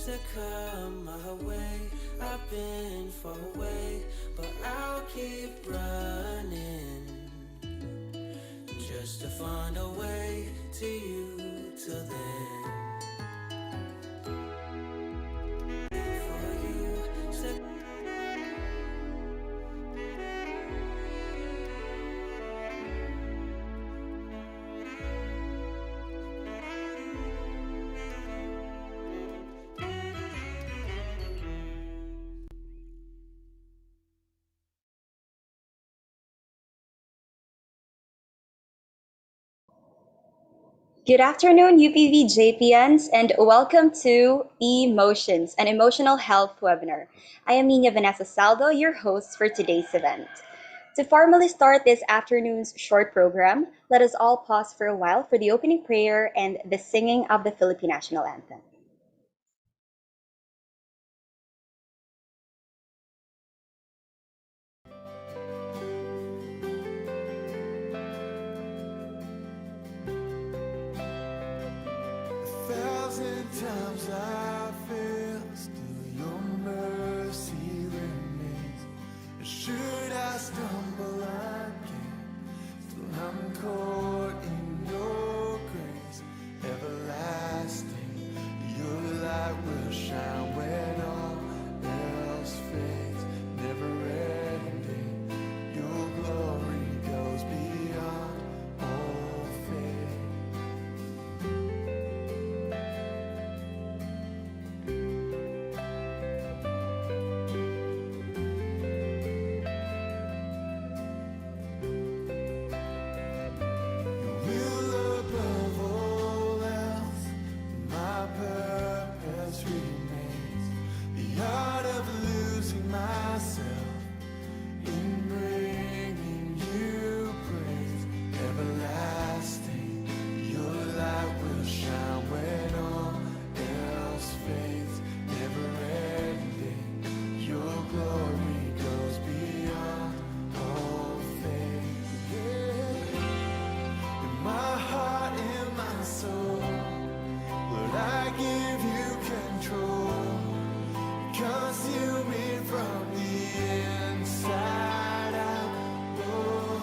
to come my way. I've been far away, but I'll keep running just to find a way to you till then. For you to Good afternoon, UPV JPNs, and welcome to Emotions, an emotional health webinar. I am Nina Vanessa Saldo, your host for today's event. To formally start this afternoon's short program, let us all pause for a while for the opening prayer and the singing of the Philippine National Anthem. 1,000 times I fell, still your mercy remains. Should I stumble again, still I'm caught in your grace. Everlasting, your light will shine when all else fades. Never ending, your glory goes beyond all fate. Will above all else, my purpose remains. The art of losing myself in bringing you praise. Everlasting, your light will shine when all else fades. Never ending, your glory goes beyond all faith. In my heart, in my soul, Lord, I give you control. Consume me from the inside out. Oh,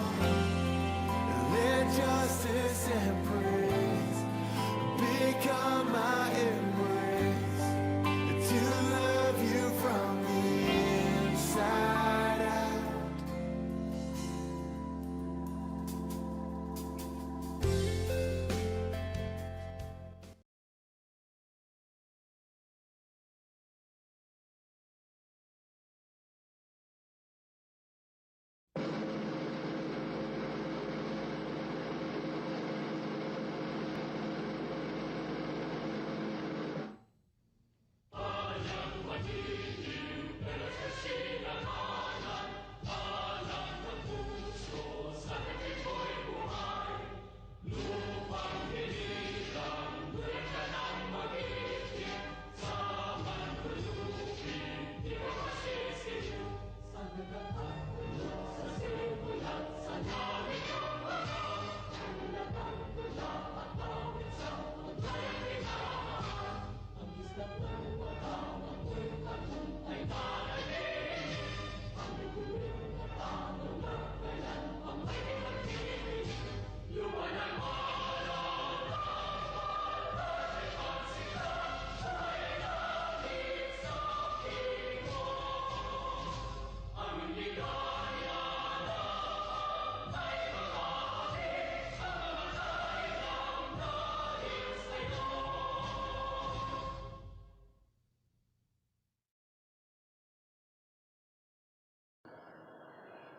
let justice and praise become my embrace. To love you from the inside out.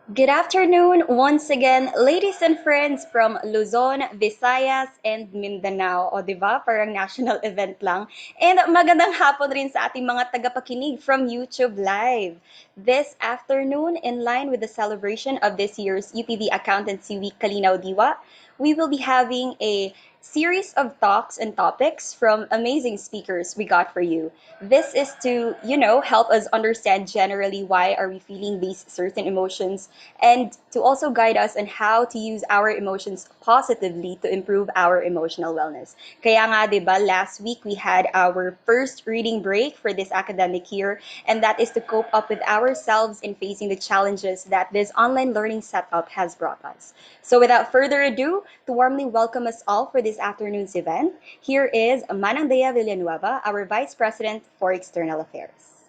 Good afternoon once again, ladies and friends from Luzon, Visayas, and Mindanao. O, di ba? Parang national event lang. And magandang hapon rin sa ating mga tagapakinig from YouTube Live. This afternoon, in line with the celebration of this year's UPV Accountancy Week Kalinaw Diwa, we will be having a series of talks and topics from amazing speakers we got for you. This is to, help us understand generally why are we feeling these certain emotions and to also guide us on how to use our emotions positively to improve our emotional wellness. Kaya nga, 'di ba, last week we had our first reading break for this academic year, and that is to cope up with ourselves in facing the challenges that this online learning setup has brought us. So without further ado, to warmly welcome us all for this afternoon's event, here is Manandea Villanueva, our Vice President for External Affairs.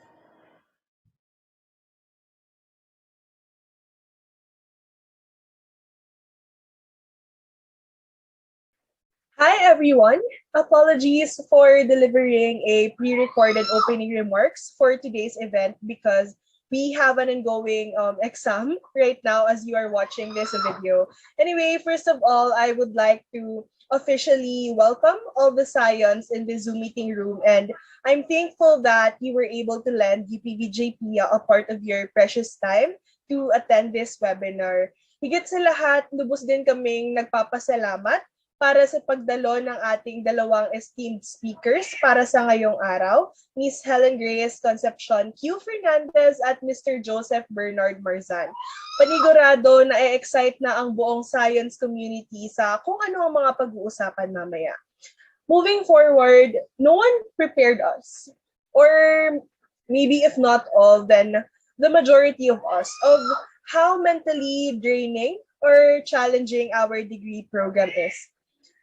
Hi everyone. Apologies for delivering a pre-recorded opening remarks for today's event because we have an ongoing exam right now as you are watching this video. Anyway, first of all, I would like to officially welcome all the science in the Zoom meeting room, and I'm thankful that you were able to lend UPV JPIA a part of your precious time to attend this webinar. Higit sa lahat, lubos din kaming nagpapasalamat para sa pagdalo ng ating dalawang esteemed speakers para sa ngayong araw, Miss Helen Grace Concepcion Q. Fernandez at Mr. Joseph Bernard Marzan. Panigurado na excite na ang buong science community sa kung ano ang mga pag-uusapan mamaya. Moving forward, no one prepared us. Or maybe if not all, then the majority of us of how mentally draining or challenging our degree program is.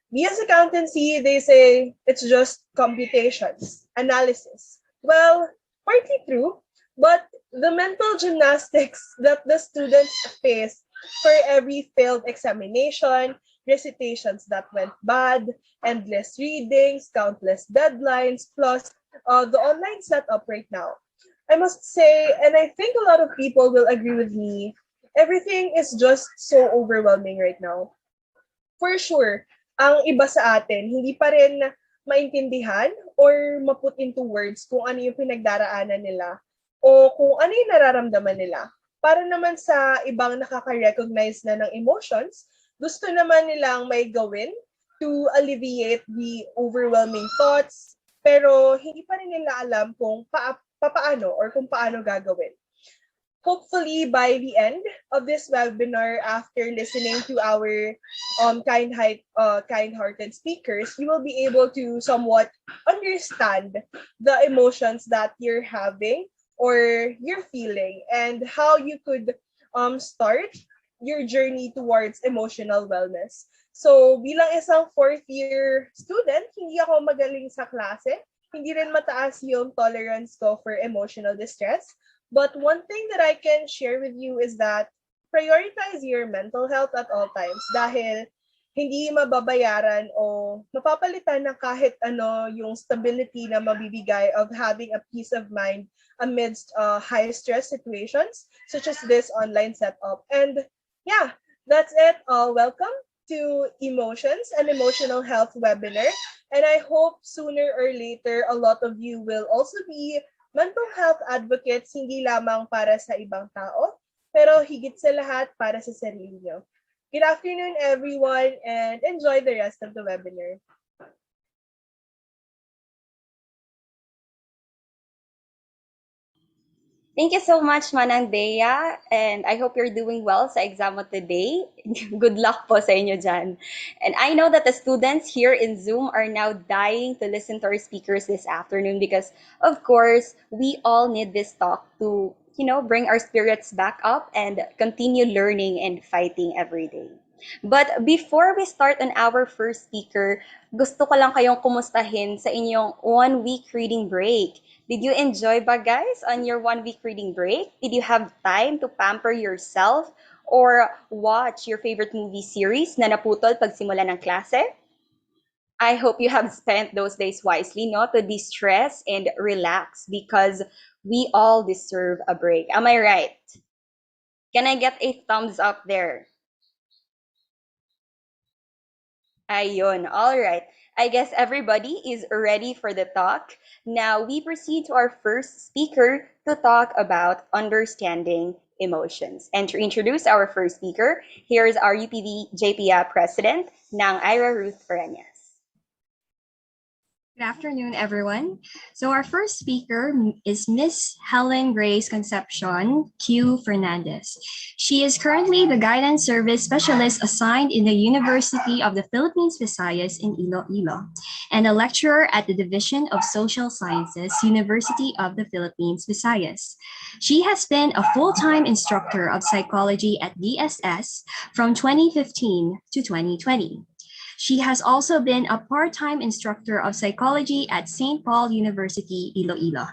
BS accountancy, they say it's just computations, analysis. Well, partly true, but the mental gymnastics that the students face for every failed examination, recitations that went bad, endless readings, countless deadlines, plus the online setup right now. I must say, and I think a lot of people will agree with me, everything is just so overwhelming right now. For sure, ang iba sa atin, hindi pa rin maintindihan or ma-put into words kung ano yung pinagdaraanan nila o kung ano yung nararamdaman nila. Para naman sa ibang nakaka-recognize na ng emotions, gusto naman nilang may gawin to alleviate the overwhelming thoughts, pero hindi pa rin nila alam kung paano or kung paano gagawin. Hopefully by the end of this webinar, after listening to our kind-hearted speakers, you will be able to somewhat understand the emotions that you're having or you're feeling and how you could start your journey towards emotional wellness. So bilang isang fourth year student, hindi ako magaling sa klase, hindi rin mataas yung tolerance ko for emotional distress. But one thing that I can share with you is that prioritize your mental health at all times dahil hindi mababayaran o mapapalitan ng kahit ano yung stability na mabibigay of having a peace of mind amidst high stress situations such as this online setup. And yeah, that's it. Welcome to Emotions and Emotional Health webinar. And I hope sooner or later a lot of you will also be mental health advocates hindi lamang para sa ibang tao, pero higit sa lahat para sa sarili nyo. Good afternoon, everyone, and enjoy the rest of the webinar. Thank you so much, Manang Dea, and I hope you're doing well sa exam mo today. Good luck po sa inyo dyan. And I know that the students here in Zoom are now dying to listen to our speakers this afternoon because, of course, we all need this talk to, bring our spirits back up and continue learning and fighting every day. But before we start on our first speaker, gusto ko lang kayong kumustahin sa inyong one-week reading break. Did you enjoy ba guys on your one-week reading break? Did you have time to pamper yourself or watch your favorite movie series na naputol pagsimula ng klase? I hope you have spent those days wisely, no, to de-stress and relax because we all deserve a break. Am I right? Can I get a thumbs up there? Ayun. All right. I guess everybody is ready for the talk. Now we proceed to our first speaker to talk about understanding emotions. And to introduce our first speaker, here is our UPV JPIA President, Nang Ira Ruth Fernandez. Good afternoon, everyone. So our first speaker is Miss Helen Grace Concepcion Q. Fernandez. She is currently the Guidance Service Specialist assigned in the University of the Philippines Visayas in Iloilo and a lecturer at the Division of Social Sciences, University of the Philippines Visayas. She has been a full-time instructor of psychology at DSS from 2015 to 2020. She has also been a part-time instructor of psychology at St. Paul University, Iloilo.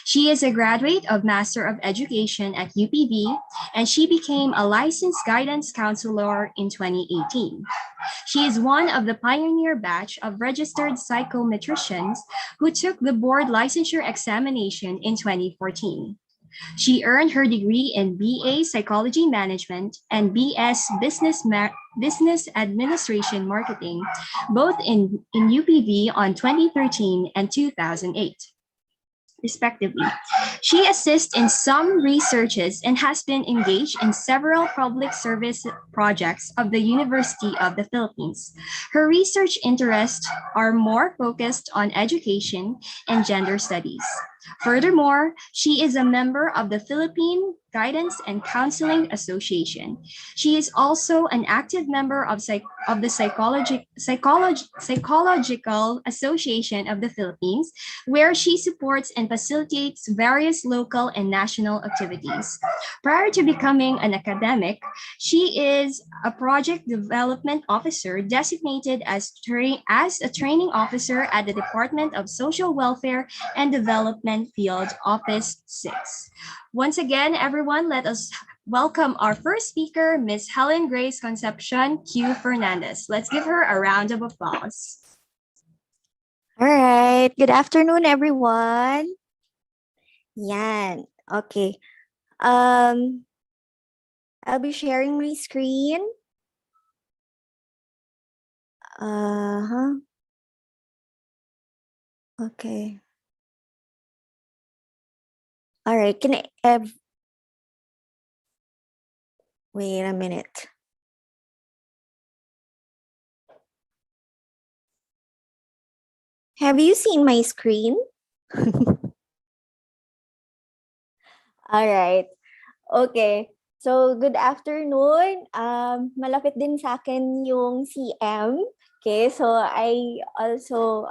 She is a graduate of Master of Education at UPV, and she became a licensed guidance counselor in 2018. She is one of the pioneer batch of registered psychometricians who took the board licensure examination in 2014. She earned her degree in BA Psychology Management and BS Business Administration Marketing, both in UPV on 2013 and 2008. Respectively. She assists in some researches and has been engaged in several public service projects of the University of the Philippines. Her research interests are more focused on education and gender studies. Furthermore, she is a member of the Philippine Guidance and Counseling Association. She is also an active member of the Psychological Association of the Philippines, where she supports and facilitates various local and national activities. Prior to becoming an academic, she is a project development officer designated as a training officer at the Department of Social Welfare and Development Field Office 6. Once again, everyone, let us welcome our first speaker, Ms. Helen Grace Concepcion Q. Fernandez. Let's give her a round of applause. All right. Good afternoon, everyone. Yan. Okay. I'll be sharing my screen. Okay. All right. Can I wait a minute. Have you seen my screen? All right. Okay. So, good afternoon. Malapit din sa akin yung CM. Okay, so I also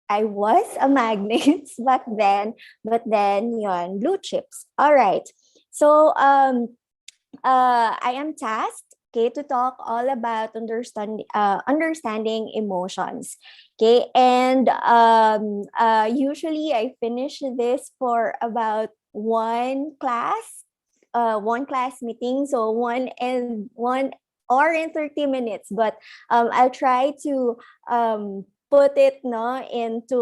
I was a magnet back then, but then yon blue chips. All right. So I am tasked, okay, to talk all about understanding emotions. Okay, and usually I finish this for about one class meeting, so 1 hour and 30 minutes, but I'll try to put it into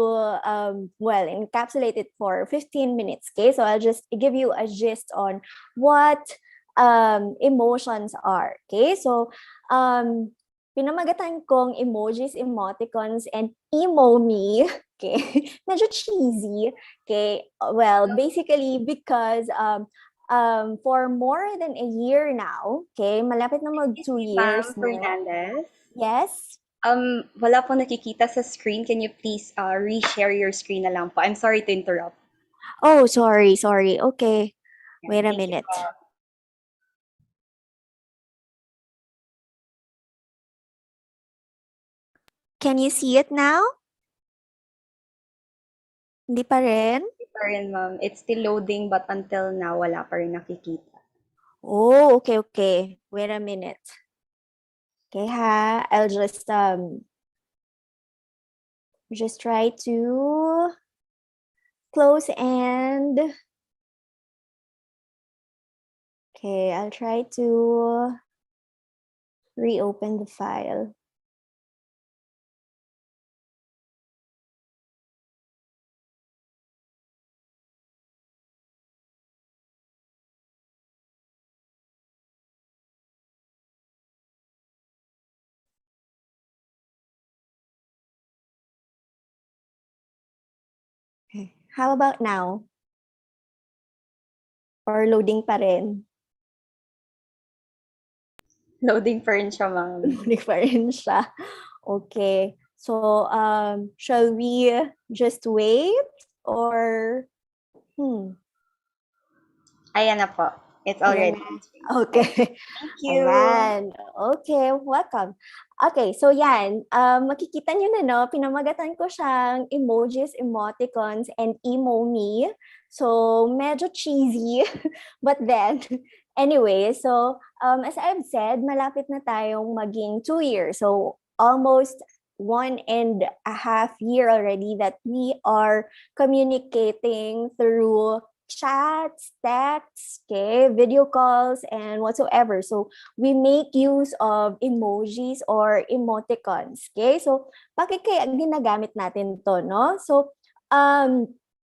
encapsulate it for 15 minutes. Okay, so I'll just give you a gist on what emotions are. Okay, so pinamagatan kong emojis, emoticons, and emo me. Okay, medyo cheesy. Okay, well, basically because for more than a year now, okay, malapit na mag 2 years Ma'am na. Fernandez. Yes? Wala po nakikita sa screen. Can you please reshare your screen na lang po? I'm sorry to interrupt. Oh, sorry. Okay. Wait a Thank you minute. po. Can you see it now? Hindi pa rin? Hindi pa rin, ma'am. It's still loading but until now, wala pa rin nakikita. Oh, okay. Wait a minute. Okay, ha. I'll just try to close and okay, I'll try to reopen the file. Okay. How about now? Or loading pa rin? Loading pa rin siya, ma'am. Hindi pa rin siya. Okay. So, shall we just wait or Ayan na po. It's ayan already na. answering. Okay. Thank you. Ayan. Okay, welcome. Okay, so yan. Makikita nyo na, no? Pinamagatan ko siyang emojis, emoticons, and emo me. So, medyo cheesy. But then, anyway, so as I've said, malapit na tayong maging 2 years. So, almost 1.5 year already that we are communicating through chats, texts, okay, video calls, and whatsoever. So, we make use of emojis or emoticons, okay? So, bakit kaya ginagamit natin to, no? So,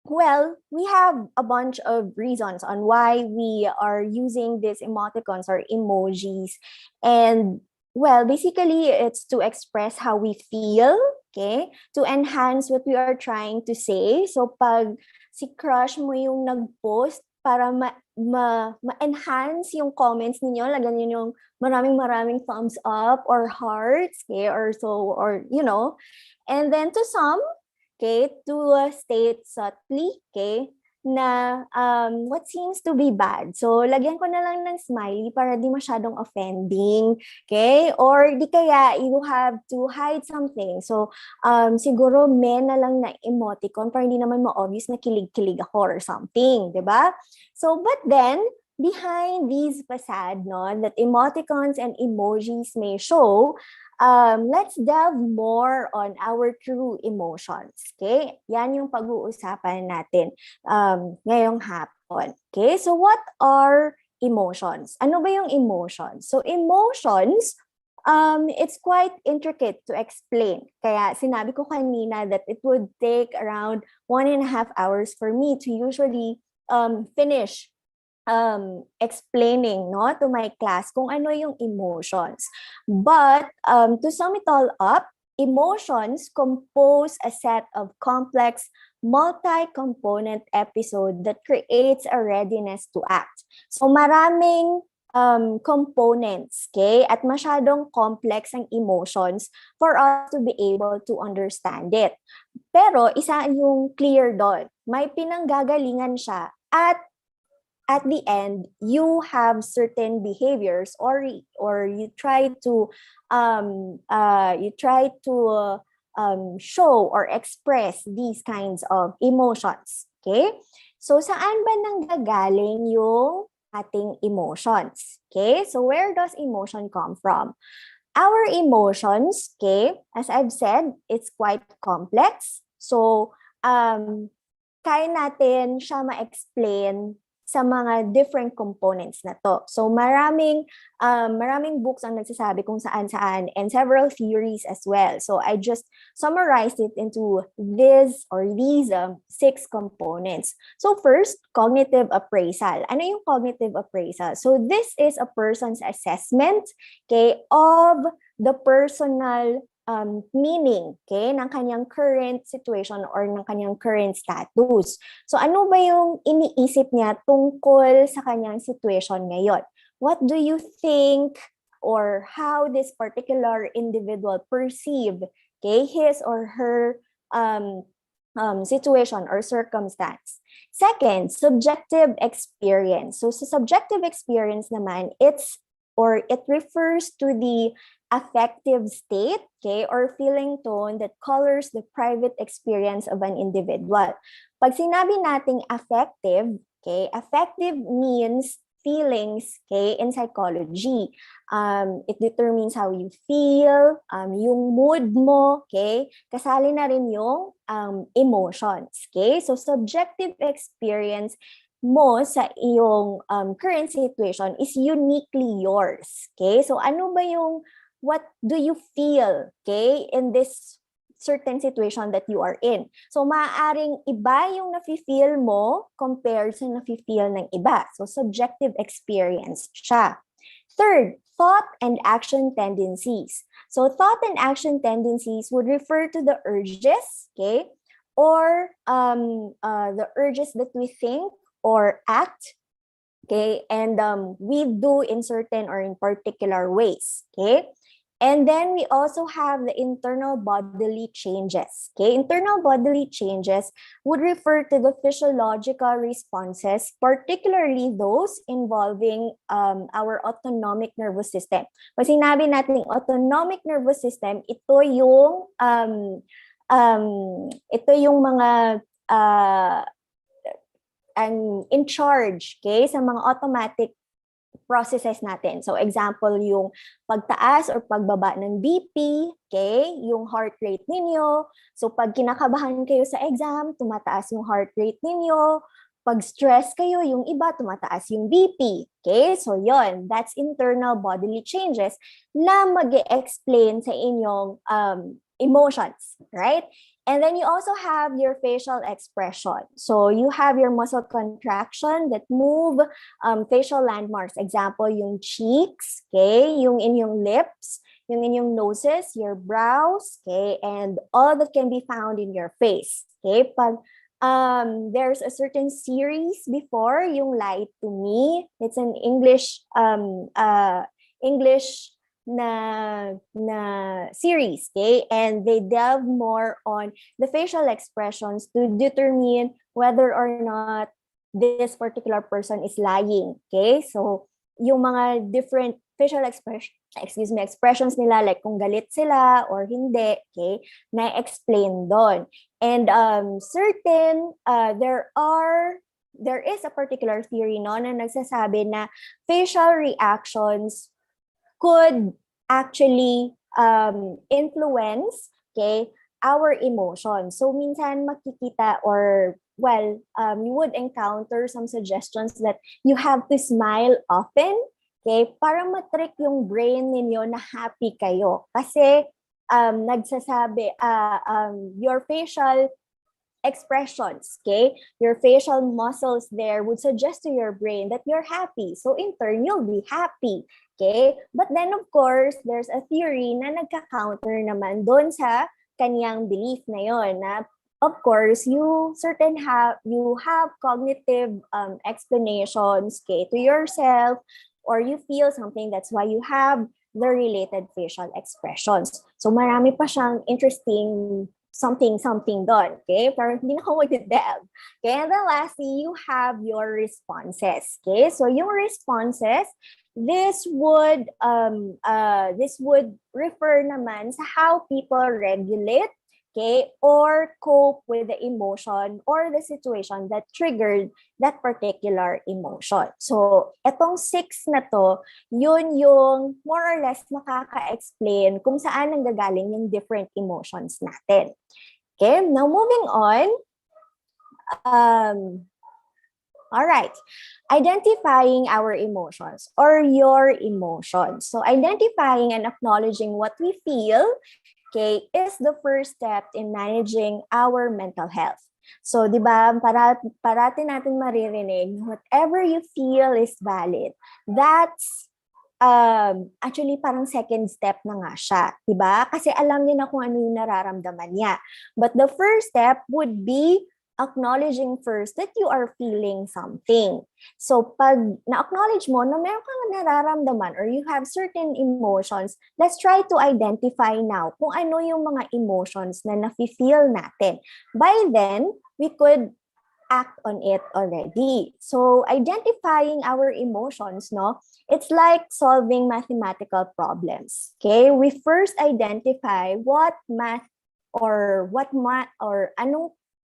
well, we have a bunch of reasons on why we are using these emoticons or emojis. And, well, basically, it's to express how we feel, okay? To enhance what we are trying to say. So, pag si crush mo yung nag-post para ma-enhance yung comments ninyo, lagyan nyo yung maraming thumbs up or hearts, okay, or so, or, you know. And then to some, okay, to state subtly, okay, na what seems to be bad. So, lagyan ko na lang ng smiley para di masyadong offending, okay? Or di kaya you have to hide something. So, siguro men na lang na emoticon para hindi naman ma-obvious na kilig-kilig ako or something, di ba? So, but then, behind these facade, no, that emoticons and emojis may show, let's delve more on our true emotions. Okay? Yan yung pag-uusapan natin ngayong hapon. Okay? So what are emotions? Ano ba yung emotions? So emotions, it's quite intricate to explain. Kaya sinabi ko kanina that it would take around 1.5 hours for me to usually finish explaining, no, to my class kung ano yung emotions. But to sum it all up, emotions compose a set of complex, multi-component episode that creates a readiness to act. So maraming components, okay? At masyadong complex ang emotions for us to be able to understand it. Pero isa yung clear doon. May pinanggagalingan siya at the end, you have certain behaviors or you try to show or express these kinds of emotions. Okay? So saan ba nanggagaling yung ating emotions? Okay? So where does emotion come from? Our emotions, okay, as I've said, it's quite complex. So kaya natin siya ma-explain sa mga different components na to. So maraming books ang nagsasabi kung saan-saan and several theories as well. So I just summarized it into these 6 components. So first, cognitive appraisal. Ano yung cognitive appraisal? So this is a person's assessment, okay, of the personal meaning, okay, ng kanyang current situation or ng kanyang current status. So ano ba yung iniisip niya tungkol sa kanyang situation ngayon? What do you think or how this particular individual perceive, okay, his or her situation or circumstance? Second, subjective experience. So sa subjective experience naman, it refers to the affective state, okay, or feeling tone that colors the private experience of an individual. Pag sinabi nating affective, okay, affective means feelings, okay, in psychology. It determines how you feel, yung mood mo, okay, kasali na rin yung emotions, okay. So subjective experience mo sa iyong current situation is uniquely yours, okay. So ano ba yung what do you feel, okay, in this certain situation that you are in? So, maaaring iba yung nafe-feel mo compared sa nafe-feel ng iba. So, subjective experience siya. Third, thought and action tendencies. So, thought and action tendencies would refer to the urges, okay, or the urges that we think or act Okay, and we do in certain or in particular ways. Okay, and then we also have the internal bodily changes. Okay, internal bodily changes would refer to the physiological responses, particularly those involving our autonomic nervous system. Pag sinabi natin autonomic nervous system, ito yung mga in charge, okay, sa mga automatic processes natin. So example, yung pagtaas or pagbaba ng BP, okay, yung heart rate ninyo. So pag kinakabahan kayo sa exam, tumataas yung heart rate ninyo. Pag stress kayo, yung iba, tumataas yung BP. Okay, so yon, that's internal bodily changes na mag-explain sa inyong emotions, right? And then you also have your facial expression. So you have your muscle contraction that move facial landmarks. Example, yung cheeks, okay, yung inyong lips, yung inyong noses, your brows, okay, and all that can be found in your face. Okay, pag there's a certain series before, yung Lie to Me. It's an English na series, okay? And they delve more on the facial expressions to determine whether or not this particular person is lying, okay? So, yung mga different facial expressions nila, like kung galit sila or hindi, okay, na-explain doon. And there is a particular theory no, na nagsasabi na facial reactions could actually influence, okay, our emotions. So minsan makikita or you would encounter some suggestions that you have to smile often, okay, para matrick yung brain ninyo na happy kayo. Kasi nagsasabi your facial expressions, okay? Your facial muscles there would suggest to your brain that you're happy. So in turn, you'll be happy, okay? But then of course, there's a theory na nagka-counter naman doon sa kanyang belief na yon na of course, you have cognitive explanations, okay, to yourself, or you feel something, that's why you have the related facial expressions. So marami pa siyang interesting something doon, okay? Pero hindi na ako mag-delve. Okay, and then lastly, you have your responses, okay? So yung responses, this would refer naman sa how people regulate, okay, or cope with the emotion or the situation that triggered that particular emotion. So, etong 6 na to, yun yung more or less makaka-explain kung saan nanggagaling yung different emotions natin. Okay, now moving on. All right, identifying our emotions or your emotions. So, identifying and acknowledging what we feel, okay, is the first step in managing our mental health. So, di ba, parati natin maririnig, whatever you feel is valid. That's actually parang second step na nga siya, di ba? Kasi alam niya na kung ano yung nararamdaman niya. But the first step would be acknowledging first that you are feeling something. So pag na-acknowledge mo na meron kang nararamdaman or you have certain emotions, let's try to identify now kung ano yung mga emotions na nafe-feel natin. By then, we could act on it already. So identifying our emotions, no, it's like solving mathematical problems. Okay? We first identify what anong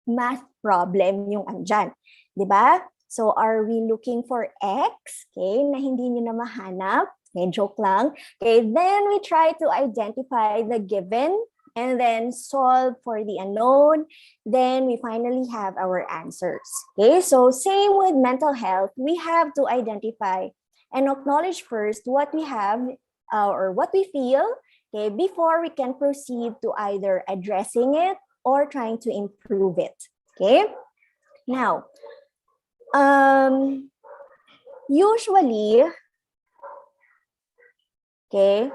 math problem yung andyan. Diba? So, are we looking for X? Okay, na hindi nyo na mahanap. Okay, joke lang. Okay, then we try to identify the given and then solve for the unknown. Then we finally have our answers. Okay, so same with mental health. We have to identify and acknowledge first what we have or what we feel, okay, before we can proceed to either addressing it or trying to improve it. Okay? Now, usually, okay,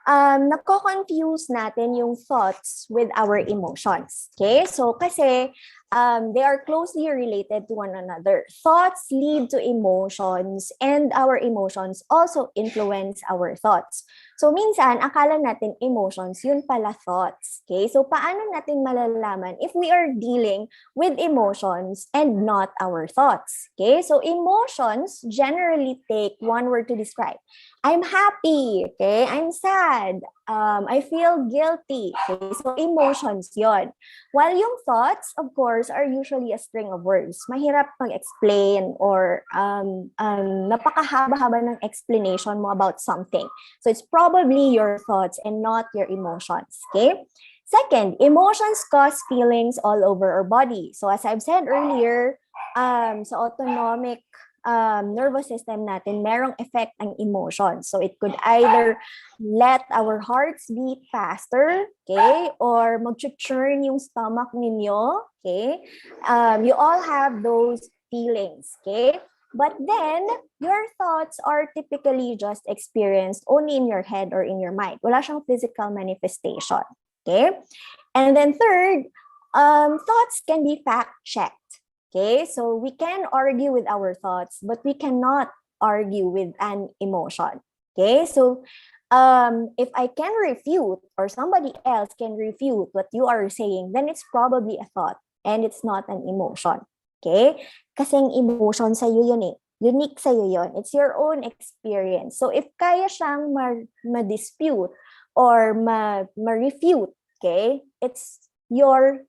nako-confuse natin yung thoughts with our emotions. Okay? So, kasi They are closely related to one another. Thoughts lead to emotions, and our emotions also influence our thoughts. So minsan, akala natin emotions, yun pala thoughts. Okay? So paano natin malalaman if we are dealing with emotions and not our thoughts? Okay? So emotions generally take one word to describe. I'm happy, okay? I'm sad. I feel guilty. Okay? So emotions yon. While yung thoughts, of course, are usually a string of words. Mahirap mag-explain or napakahaba-haba ng explanation mo about something. So it's probably your thoughts and not your emotions, okay? Second, emotions cause feelings all over our body. So as I've said earlier, sa autonomic nervous system natin, merong effect ang emotions. So it could either let our hearts beat faster, okay? Or mag-churn yung stomach ninyo, okay? You all have those feelings, okay? But then, your thoughts are typically just experienced only in your head or in your mind. Wala siyang physical manifestation, okay? And then third, thoughts can be fact-checked. Okay, so we can argue with our thoughts, but we cannot argue with an emotion. Okay, so if I can refute or somebody else can refute what you are saying, then it's probably a thought and it's not an emotion. Okay, kasing emotion sa'yo yun eh. Unique sa'yo yun. It's your own experience. So if kaya siyang ma-dispute or ma-refute, okay, it's your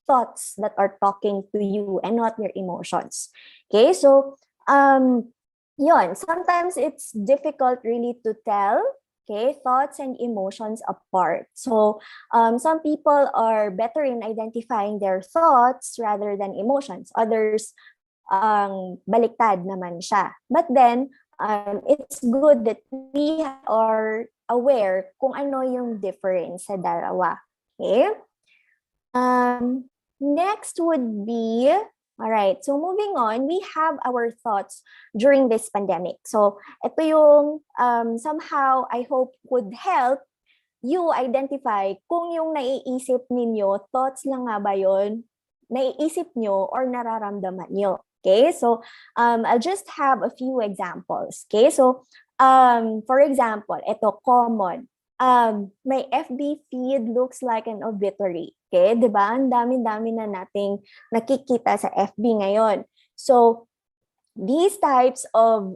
thoughts that are talking to you and not your emotions. Okay, so yun, sometimes it's difficult really to tell, okay, thoughts and emotions apart. So some people are better in identifying their thoughts rather than emotions. Others, baliktad naman siya. But then, it's good that we are aware kung ano yung difference sa dalawa. Okay? Next would be, all right, so moving on, we have our thoughts during this pandemic. So ito yung somehow I hope would help you identify kung yung naiisip ninyo, thoughts lang nga ba yun, naiisip nyo or nararamdaman nyo. Okay, so I'll just have a few examples. Okay, so for example, ito common. My FB feed looks like an obituary. Okay, di ba? Ang dami-dami na nating nakikita sa FB ngayon. So, these types of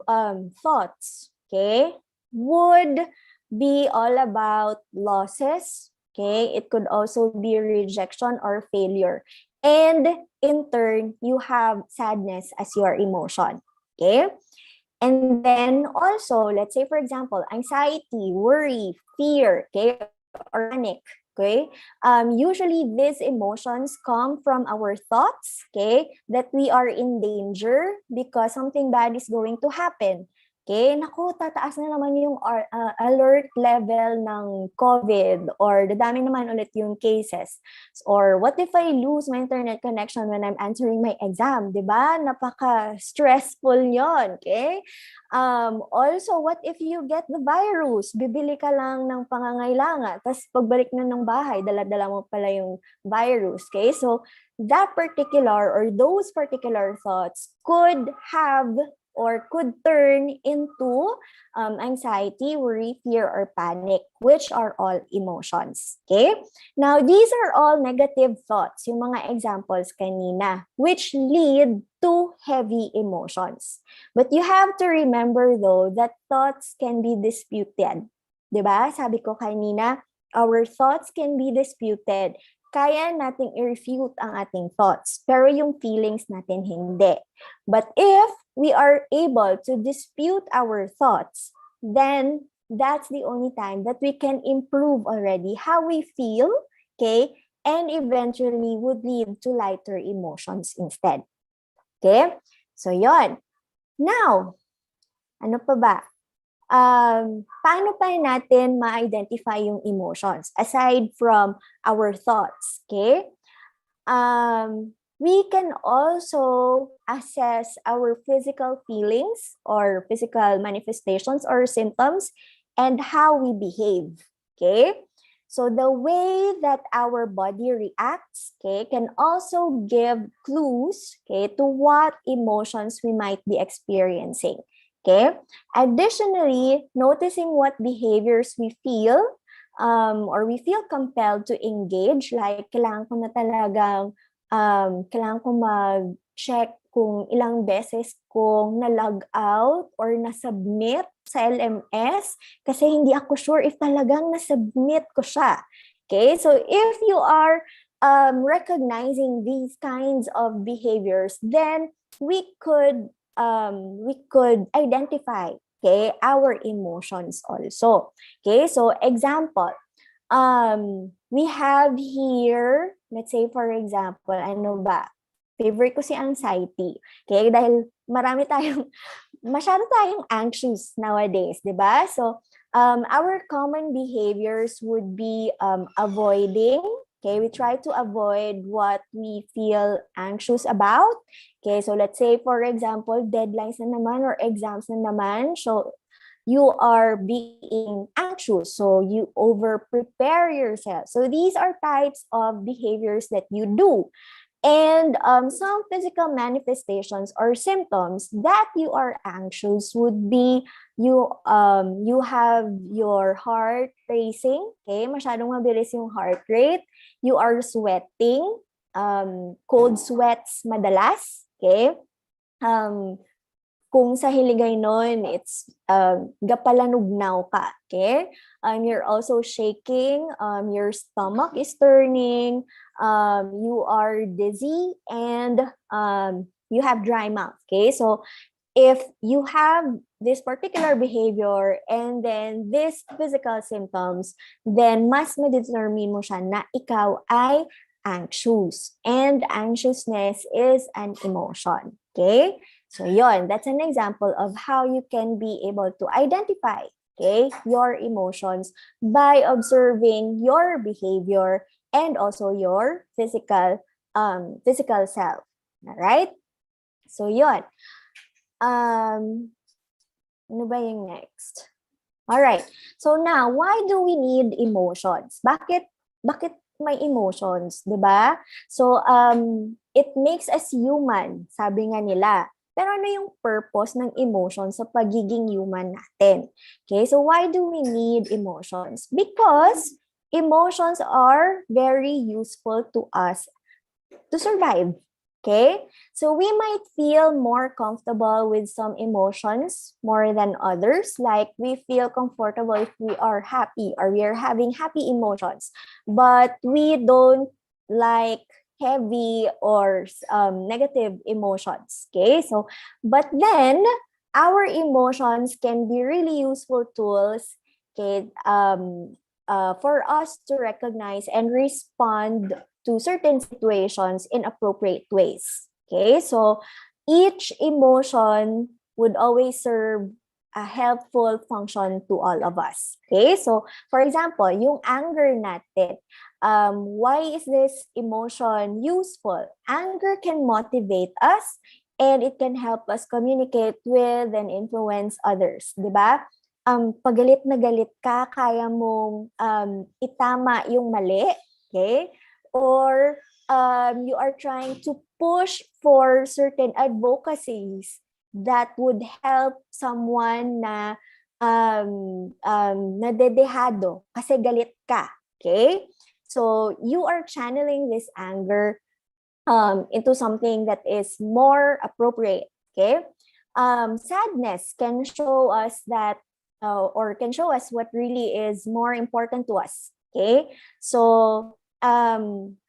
thoughts, okay, would be all about losses. Okay, it could also be rejection or failure. And in turn, you have sadness as your emotion. Okay? And then also, let's say for example, anxiety, worry, fear, okay, or panic, okay? Usually these emotions come from our thoughts, okay, that we are in danger because something bad is going to happen. Okay, naku, tataas na naman yung alert level ng COVID or dadami naman ulit yung cases. Or what if I lose my internet connection when I'm answering my exam? Diba? Napaka-stressful yon, okay? Also, what if you get the virus? Bibili ka lang ng pangangailangan, tapos pagbalik na ng bahay, dala-dala mo pala yung virus, okay? So, that particular or those particular thoughts could have or could turn into anxiety, worry, fear, or panic, which are all emotions. Okay? Now, these are all negative thoughts, yung mga examples kanina, which lead to heavy emotions. But you have to remember though that thoughts can be disputed. Diba? Sabi ko kanina, our thoughts can be disputed. Kaya nating i-refute ang ating thoughts, pero yung feelings natin hindi. But if we are able to dispute our thoughts, then that's the only time that we can improve already how we feel, okay, and eventually would lead to lighter emotions instead. Okay? So yon. Now, ano pa ba? Paano pa natin ma-identify yung emotions aside from our thoughts, okay? We can also assess our physical feelings or physical manifestations or symptoms and how we behave, okay? So the way that our body reacts, okay, can also give clues, okay, to what emotions we might be experiencing. Okay. Additionally, noticing what behaviors we feel or we feel compelled to engage, like kailangan ko mag-check kung ilang beses kong na-log out or na-submit sa LMS kasi hindi ako sure if talagang na-submit ko siya. Okay, so if you are recognizing these kinds of behaviors, then we could identify, okay, our emotions also. Okay, so example, we have here, let's say for example, ano ba? Favorite ko si anxiety. Okay, dahil masyado tayong anxious nowadays, di ba? So, our common behaviors would be avoiding. Okay, we try to avoid what we feel anxious about. Okay, so let's say for example, deadlines na naman or exams na naman. So, you are being anxious, so you over prepare yourself. So these are types of behaviors that you do. And some physical manifestations or symptoms that you are anxious would be you have your heart racing, okay? Masyadong mabilis yung heart rate. You are sweating, cold sweats madalas, okay? Kung sa hiligay nun, it's gapalanugnaw ka, okay? You're also shaking, your stomach is turning, you are dizzy, and you have dry mouth, okay? So if you have this particular behavior and then these physical symptoms, then mas ma-determine mo siya na ikaw ay anxious. And anxiousness is an emotion, okay? So yon, that's an example of how you can be able to identify, okay, your emotions by observing your behavior and also your physical self. All right? So yon. Ano ba yung next? All right. So now, why do we need emotions? Bakit may emotions, 'di ba? So it makes us human, sabi nga nila. Pero ano yung purpose ng emotions sa pagiging human natin? Okay, so why do we need emotions? Because emotions are very useful to us to survive. Okay, so we might feel more comfortable with some emotions more than others. Like we feel comfortable if we are happy or we are having happy emotions, but we don't like heavy or negative emotions. Okay, so but then our emotions can be really useful tools, okay, for us to recognize and respond to certain situations in appropriate ways. Okay, so each emotion would always serve a helpful function to all of us. Okay, so for example, yung anger natin, why is this emotion useful? Anger can motivate us and it can help us communicate with and influence others, di ba? Pag galit na galit ka, kaya mong itama yung mali, okay? Or you are trying to push for certain advocacies that would help someone na nadedehado kasi galit ka, okay? So you are channeling this anger into something that is more appropriate, okay? Sadness can show us that or can show us what really is more important to us, okay? So,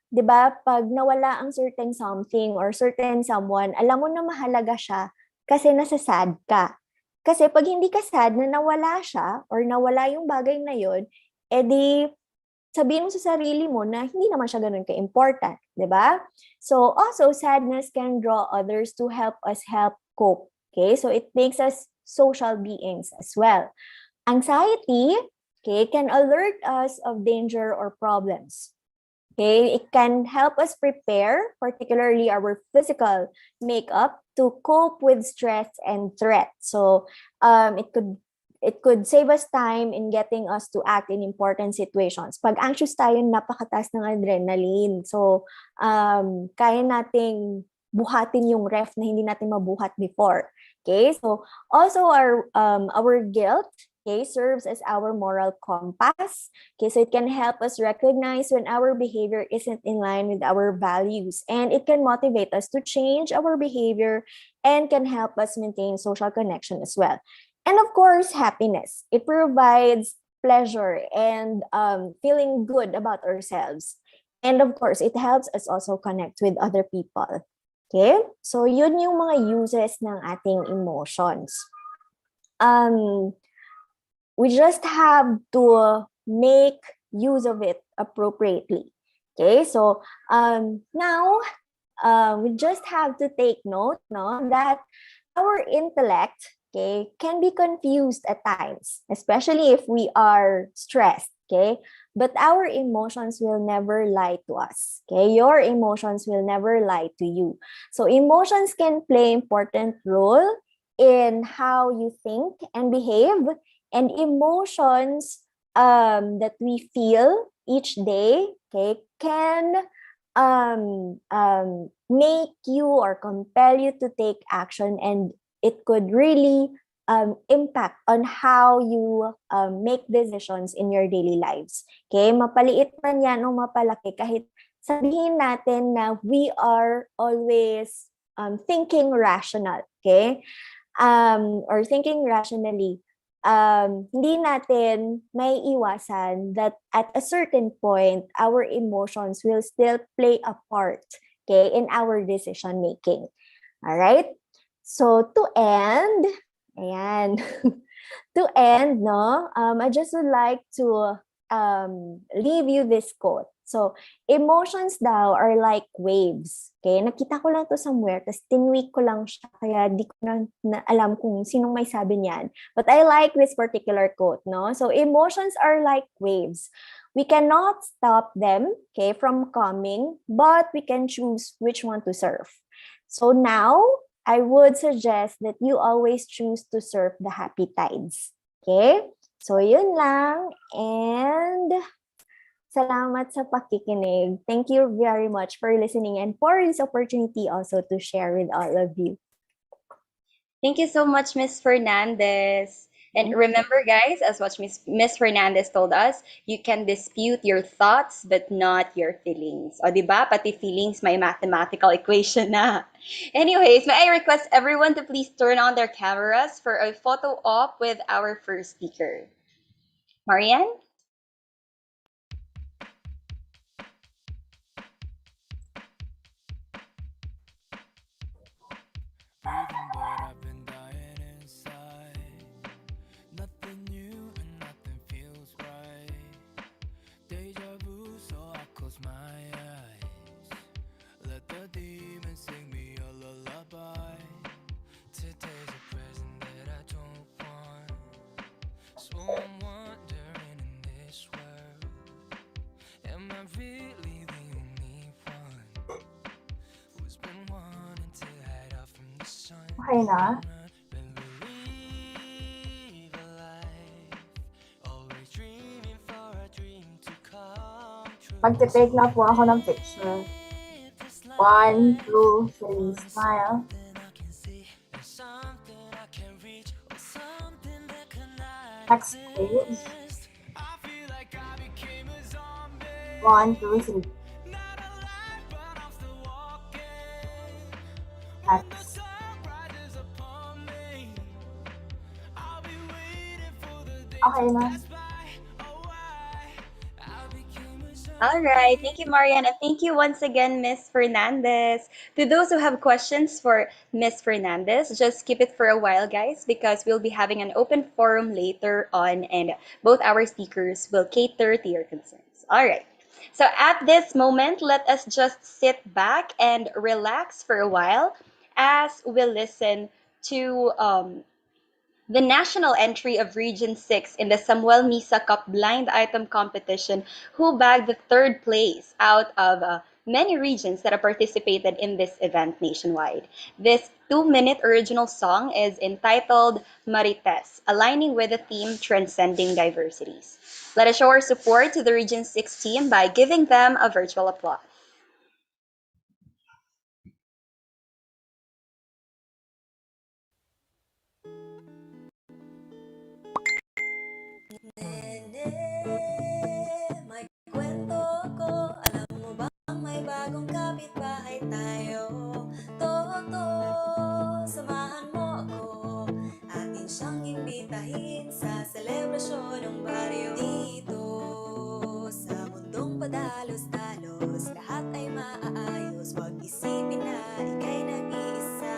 di ba, pag nawala ang certain something or certain someone, alam mo na mahalaga siya kasi nasa-sad ka. Kasi pag hindi ka sad na nawala siya or nawala yung bagay na yun, edi sabihin mo sa sarili mo na hindi naman siya ganun ka-important, di ba? So also, sadness can draw others to help us cope. Okay, so it makes us social beings as well. Anxiety, okay, can alert us of danger or problems. Okay, it can help us prepare, particularly our physical makeup, to cope with stress and threat. So it could save us time in getting us to act in important situations. Pag anxious tayo, napakataas ng adrenaline. So, kaya nating buhatin yung ref na hindi natin mabuhat before. Okay, so also our guilt, okay, serves as our moral compass. Okay, so it can help us recognize when our behavior isn't in line with our values, and it can motivate us to change our behavior and can help us maintain social connection as well. And of course, happiness. It provides pleasure and feeling good about ourselves. And of course, it helps us also connect with other people. Okay? So, yun yung mga uses ng ating emotions. We just have to make use of it appropriately. Okay? So, now, we just have to take note, no, that our intellect, okay, can be confused at times, especially if we are stressed, okay? But our emotions will never lie to us, okay? Your emotions will never lie to you. So emotions can play important role in how you think and behave, and emotions that we feel each day, okay, can make you or compel you to take action, and it could really impact on how you make decisions in your daily lives. Okay, mapaliit man yan o mapalaki, kahit sabihin natin na we are always thinking rational, okay? Or thinking rationally, hindi natin may iwasan that at a certain point, our emotions will still play a part, okay, in our decision making. All right? So to end, ayan, to end, no, I just would like to leave you this quote. So, emotions daw are like waves. Okay? Nakita ko lang to somewhere, tapos tinweak ko lang siya, kaya di ko na alam kung sinong may sabi niyan. But I like this particular quote, no? So, emotions are like waves. We cannot stop them, okay, from coming, but we can choose which one to surf. So now, I would suggest that you always choose to surf the happy tides. Okay? So, yun lang. And salamat sa pakikinig. Thank you very much for listening and for this opportunity also to share with all of you. Thank you so much, Miss Fernandez. And remember, guys, as what Miss Fernandez told us, you can dispute your thoughts but not your feelings. O, di ba? Pati feelings may mathematical equation na. Anyways, may I request everyone to please turn on their cameras for a photo op with our first speaker. Marianne? Breathing, but I've been dying inside. Nothing new and nothing feels right. Deja vu, so I close my eyes. Let the demons sing me a lullaby. Today's a present that I don't want. So I'm wondering in this world, am I really the only one who's been wanting to hide out from the sun? Okay na. When we live a life, always dreaming for a dream to come true. Magte-take na po ako ng picture. 1, 2, 3, smile. Next page. 1, 2, 3. Next. Okay na. All right. Thank you, Marianne. And thank you once again, Miss Fernandez. To those who have questions for Miss Fernandez, just keep it for a while, guys, because we'll be having an open forum later on, and both our speakers will cater to your concerns. All right. So at this moment, let us just sit back and relax for a while as we listen to the national entry of Region 6 in the Samuel Misa Cup blind item competition, who bagged the third place out of many regions that have participated in this event nationwide. This 2-minute original song is entitled Marites, aligning with the theme Transcending Diversities. Let us show our support to the Region 6 team by giving them a virtual applause. Nene, may kwento ko. Alam mo bang may bagong kapitbahay tayo? Toto, samahan mo ako. Atin siyang imbitahin sa selebrasyon ng baryo. Dito sa mundong padalos-dalos, lahat ay maaayos. Huwag isipin na ika'y nag-iisa.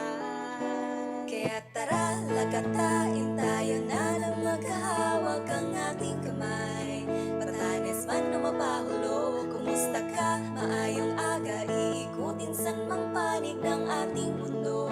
Kaya tara, lakatain tayo na lang maghahawak ang ating kamay. Batanes man o mapahulo, kumusta ka? Maayong aga, iikutin san mang panig ng ating mundo.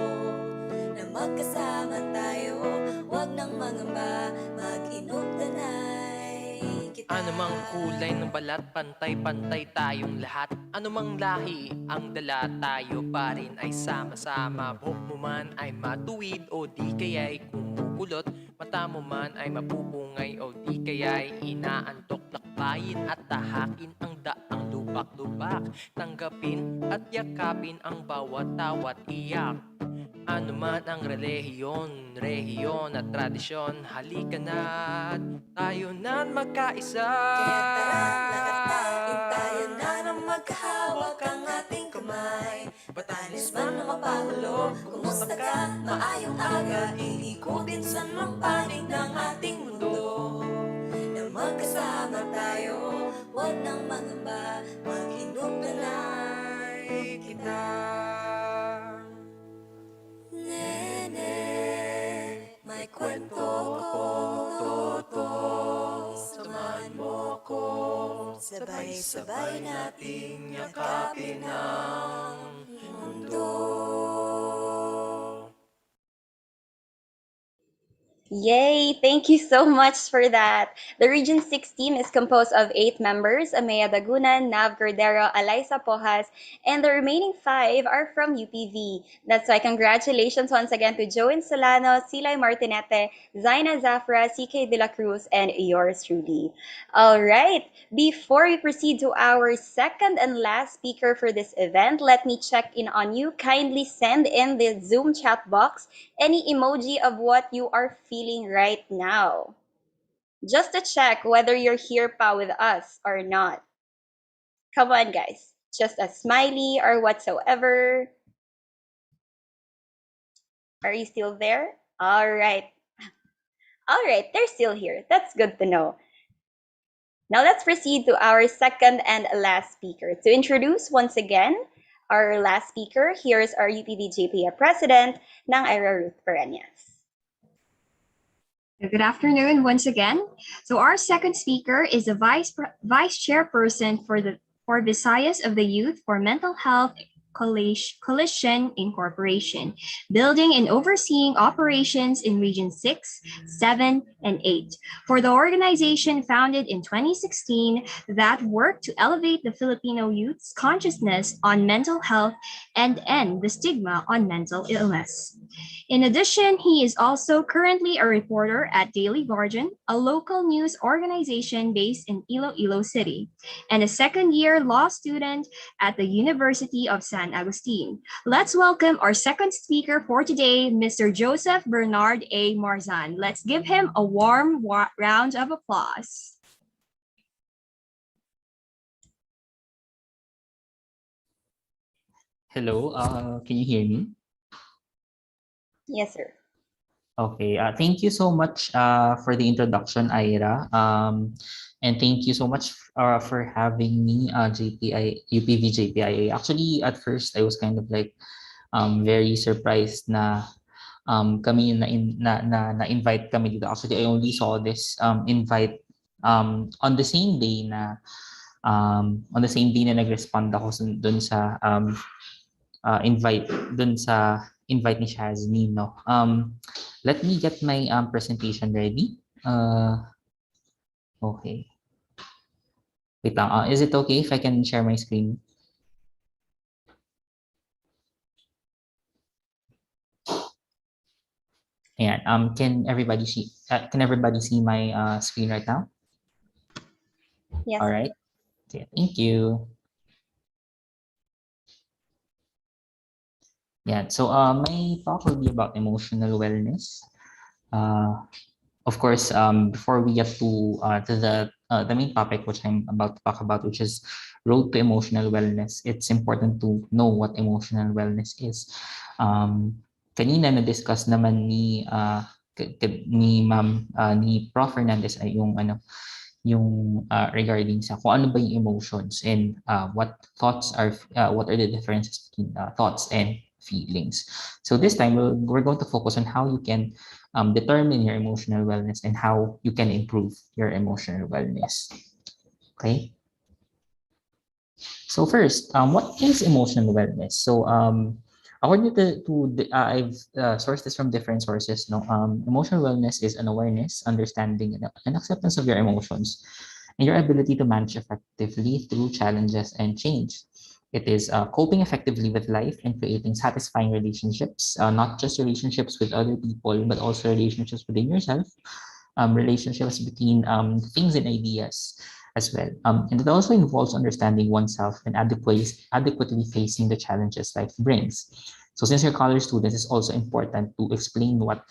Na magkasama tayo, wag nang mangamba, mag-inugtanay kita. Ano mang kulay ng balat, pantay-pantay tayong lahat. Ano mang lahi ang dala, tayo pa rin ay sama-sama. Buhok mo man ay matuwid o di kaya'y kumukulot. Mata mo man ay mapupungay o di kaya'y inaantok. Lakbayin at tahakin ang daang lubak-lubak. Tanggapin at yakapin ang bawat tawat iyak. Ano man ang relihiyon, rehiyon at tradisyon, halika na't tayo na't magkaisa. Kaya tara, lakatain tayo na nang maghahawak ang ating kamay. Batanes man o mapahulo, kumusta ka? Maayong aga, iikutin san mang panig ng ating mundo. Na magkasama tayo, wag nang mangamba, mag-inugtanay kita. Nene, may kwento ko, Toto, samahan mo ko. Sabay-sabay nating yakapin ang mundo. Yay! Thank you so much for that. The Region 6 team is composed of 8 members, Amea Dagunan, Nav Cordero, Alaysa Pojas, and the remaining 5 are from UPV. That's why congratulations once again to Joan Solano, Silay Martinete, Zaina Zafra, CK De La Cruz, and yours truly. All right, before we proceed to our second and last speaker for this event, let me check in on you. Kindly send in the Zoom chat box any emoji of what you are feeling right now. Just to check whether you're here pa with us or not. Come on, guys. Just a smiley or whatsoever. Are you still there? All right. All right, they're still here. That's good to know. Now let's proceed to our second and last speaker. To introduce once again our last speaker, here's our UPV JPIA President, Nang Ira Ruth Pereñas. Good afternoon once again. So our second speaker is the vice chairperson for Visayas of the Youth for Mental Health Coalition Incorporation, building and overseeing operations in Region 6, 7, and 8. For the organization founded in 2016 that worked to elevate the Filipino youth's consciousness on mental health and end the stigma on mental illness. In addition, he is also currently a reporter at Daily Guardian, a local news organization based in Iloilo City, and a second-year law student at the University of San Agustin. Let's welcome our second speaker for today, Mr. Joseph Bernard A. Marzan. Let's give him a warm round of applause. Hello, can you hear me? Yes, sir. Okay, thank you so much for the introduction, Ira. And thank you so much for having me, UPV JPIA. Actually, at first, I was kind of like very surprised na kami na-invite kami dito. Actually, I only saw this invite on the same day na nag-respond ako dun sa invite ni Shazni, no? Let me get my presentation ready. Okay. Wait lang. Is it okay if I can share my screen? Ayan. Can everybody see my screen right now? Yes. All right. Okay, thank you. Yeah. So my talk will be about emotional wellness. Of course, before we get to the main topic, which I'm about to talk about, which is road to emotional wellness, it's important to know what emotional wellness is. Kanina na-discuss naman ni Ma'am ni Prof Fernandez ay yung regarding sa kung ano ba yung emotions and what are the differences between thoughts and feelings. So this time we're going to focus on how you can determine your emotional wellness and how you can improve your emotional wellness. Okay. So first, what is emotional wellness? So according I've sourced this from different sources. No, emotional wellness is an awareness, understanding, and acceptance of your emotions, and your ability to manage effectively through challenges and change. It is coping effectively with life and creating satisfying relationships, not just relationships with other people, but also relationships within yourself, relationships between things and ideas as well. And it also involves understanding oneself and adequately facing the challenges life brings. So since you're college students, it's also important to explain what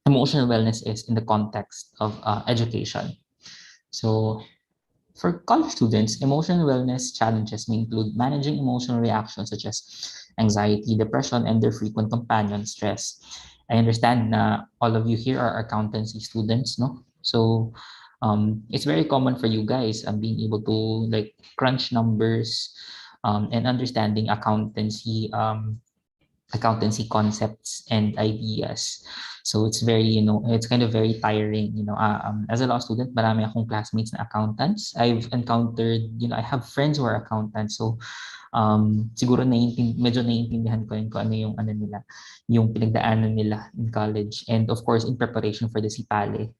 emotional wellness is in the context of education. So for college students, emotional wellness challenges may include managing emotional reactions such as anxiety, depression, and their frequent companion, stress. I understand na all of you here are accountancy students, no? So it's very common for you guys being able to like crunch numbers and understanding accountancy concepts and ideas. So it's it's kind of very tiring. As a law student, marami akong classmates na accountants. I've encountered, I have friends who are accountants. So siguro medyo naiintindihan ko rin kung ano yung nila, yung pinagdaanan nila in college and of course in preparation for the CPALE.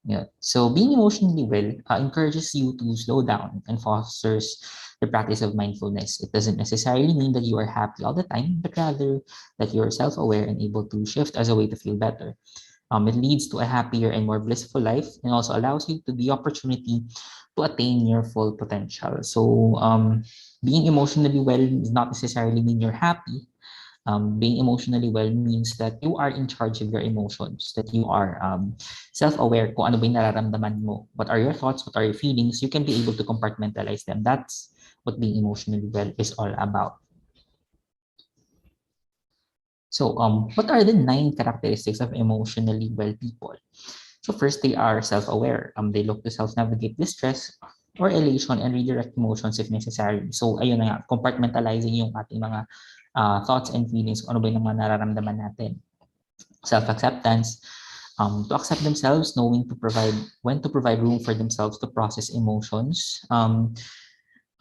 Yeah. So being emotionally well encourages you to slow down and fosters the practice of mindfulness. It doesn't necessarily mean that you are happy all the time, but rather that you are self-aware and able to shift as a way to feel better. It leads to a happier and more blissful life and also allows you to the opportunity to attain your full potential. So being emotionally well does not necessarily mean you're happy. Being emotionally well means that you are in charge of your emotions, that you are self-aware kung ano ba yung nararamdaman mo. What are your thoughts? What are your feelings? You can be able to compartmentalize them. That's what being emotionally well is all about. So what are the 9 characteristics of emotionally well people? So first, they are self-aware. They look to self-navigate distress or elation and redirect emotions if necessary. So ayun na nga, compartmentalizing yung ating mga thoughts and feelings, kung ano ba yung mga nararamdaman natin. Self-acceptance, to accept themselves, knowing when to provide room for themselves to process emotions.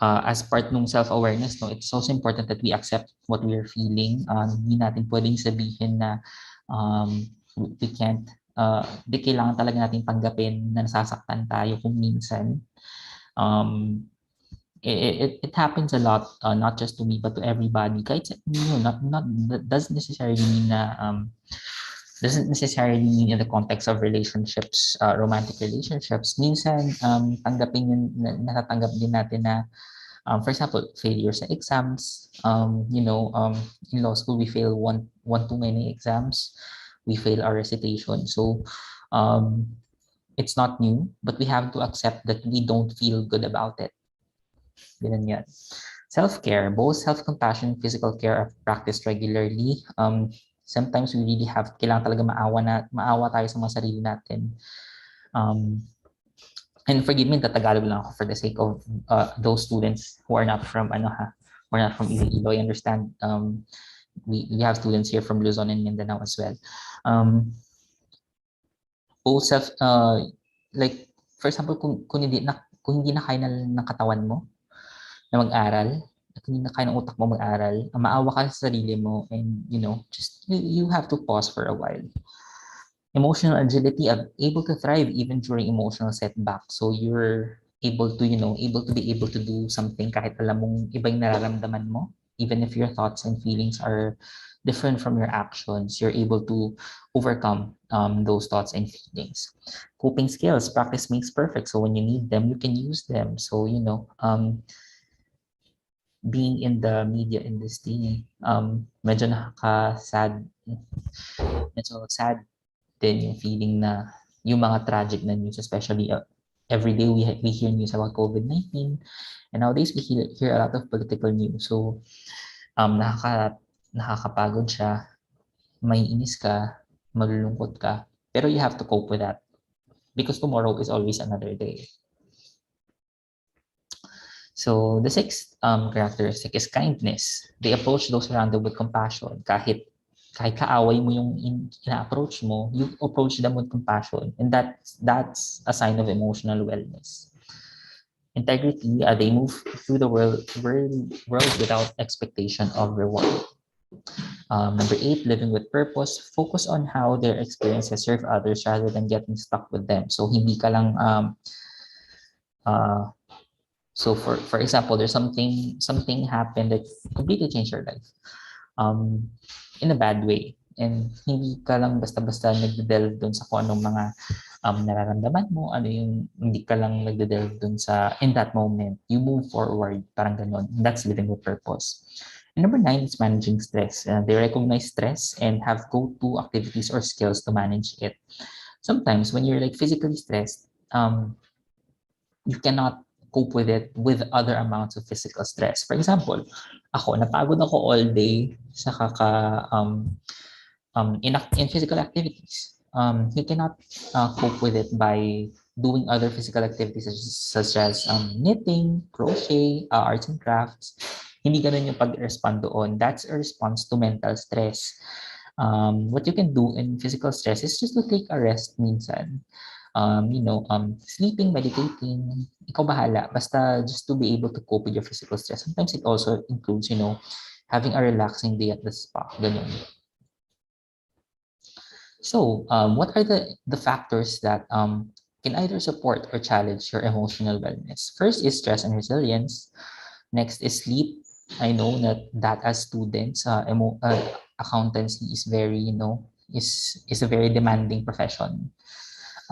As part ng self-awareness, no, it's also important that we accept what we are feeling. Hindi natin pwedeng sabihin na we can't, di kailangan talaga natin tanggapin na nasasaktan tayo kung minsan. It happens a lot, not just to me but to everybody. Kahit that doesn't necessarily mean in the context of relationships, romantic relationships. Minsan tanggapin yun, natatanggap din natin na for example, failure sa exams. In law school we fail one too many exams. We fail our recitation. So it's not new, but we have to accept that we don't feel good about it. Ganun yan. Self-care, both self-compassion and physical care are practiced regularly. Sometimes we really kailangan talaga maawa tayo sa mga sarili natin. And forgive me, tatagalog lang ako for the sake of those students who are not from who are not from Iloilo. I understand we have students here from Luzon and Mindanao as well. Both like for example, kung hindi na kaya ng katawan mo na mag-aral, at hindi na kaya ng utak mo mag-aral, maawa ka sa sarili mo and just you have to pause for a while. Emotional agility, able to thrive even during emotional setbacks. So you're able to be able to do something kahit alam mong iba yung nararamdaman mo. even if your thoughts and feelings are different from your actions, you're able to overcome those thoughts and feelings. Coping skills, practice makes perfect. So when you need them, you can use them. So, being in the media industry, medyo nakaka-sad, medyo sad din yung feeling na yung mga tragic na news, especially every day we hear news about COVID-19, and nowadays we hear a lot of political news. So, nakakapagod siya, may inis ka, malulungkot ka, pero you have to cope with that because tomorrow is always another day. So the sixth characteristic is kindness. They approach those around them with compassion. Kahit kaaway mo yung ina-approach mo, you approach them with compassion, and that's a sign of emotional wellness. Integrity, they move through the world without expectation of reward. Number 8, living with purpose. Focus on how their experiences serve others rather than getting stuck with them. So hindi ka lang so for example, there's something happened that completely changed your life in a bad way, and hindi ka lang basta-basta nagde-delve dun sa kung anong mga nararamdaman mo, ano yung hindi ka lang nagde-delve dun sa in that moment. You move forward, parang ganon. That's living with purpose. And number 9 is managing stress. They recognize stress and have go-to activities or skills to manage it. Sometimes when you're like physically stressed, you cannot cope with it with other amounts of physical stress. For example, napagod ako all day sa in physical activities. You cannot cope with it by doing other physical activities such as knitting, crochet, arts and crafts. Hindi ganun yung pag-respond doon. That's a response to mental stress. What you can do in physical stress is just to take a rest minsan. Sleeping, meditating, ikaw bahala. Basta just to be able to cope with your physical stress. Sometimes it also includes, having a relaxing day at the spa. Ganun. So, what are the factors that can either support or challenge your emotional wellness? First is stress and resilience. Next is sleep. I know that as students, accountancy is very, is a very demanding profession.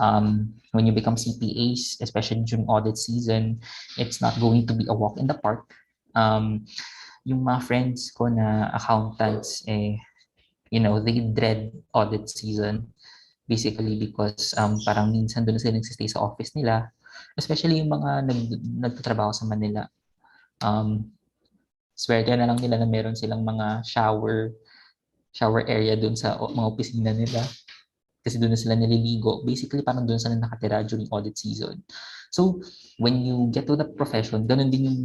When you become CPAs, especially during audit season, it's not going to be a walk in the park. Yung mga friends ko na accountants, they dread audit season basically because parang minsan doon sila nagsistay sa office nila, especially yung mga nagtatrabaho sa Manila. Swerte na lang nila na meron silang mga shower area doon sa mga opisina nila. Kasi doon na sila naliligo. Basically, parang doon sila nakatira during audit season. So, when you get to the profession, ganun din yung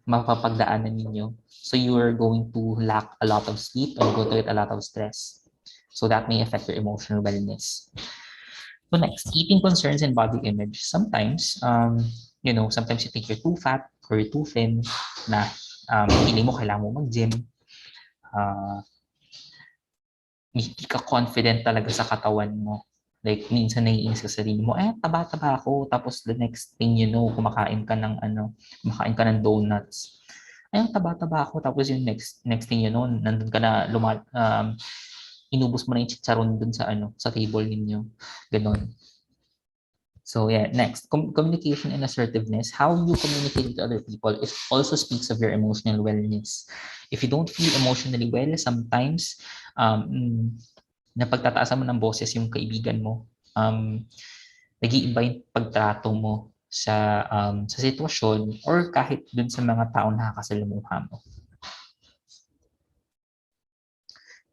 mapapagdaanan ninyo. So, you are going to lack a lot of sleep and go to get a lot of stress. So, that may affect your emotional wellness. So, next, eating concerns and body image. Sometimes, sometimes you think you're too fat or you're too thin na feeling mo kailangan mo mag-gym. Hindi ka confident talaga sa katawan mo. Like, minsan naiinis ka sa sarili mo, taba-taba ako. Tapos the next thing you know, kumakain ka ng donuts. Ang taba-taba ako. Tapos yung next thing you know, nandun ka na, inubos mo na yung chicharon dun sa table ninyo. Ganon. So yeah, next, communication and assertiveness. How you communicate with other people, it also speaks of your emotional wellness. If you don't feel emotionally well, sometimes napagtataasan mo ng boses yung kaibigan mo. Nag-iiba yung pagtrato mo sa sitwasyon or kahit dun sa mga taong nakakasalamuha mo.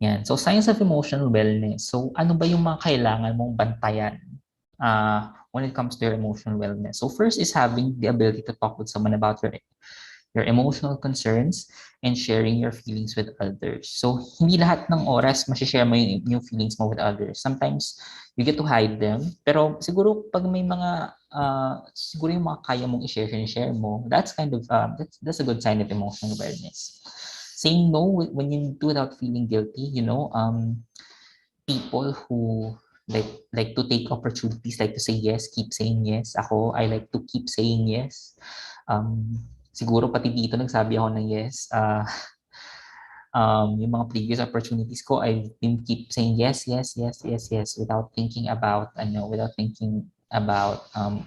Yan. So signs of emotional wellness. So ano ba yung mga kailangan mong bantayan when it comes to your emotional wellness? So first is having the ability to talk with someone about your emotional concerns and sharing your feelings with others. So hindi lahat ng oras share mo yung feelings mo with others. Sometimes you get to hide them. Pero siguro pag may mga siguro yung mga kaya mong i-share mo, that's kind of that's a good sign of emotional wellness. Saying no when you do without feeling guilty, people who like to take opportunities, like to say yes, keep saying yes. I like to keep saying yes. Siguro pati dito nagsabi ako ng yes. yung mga previous opportunities ko, I've been keep saying yes, yes, yes, yes, yes, without thinking about,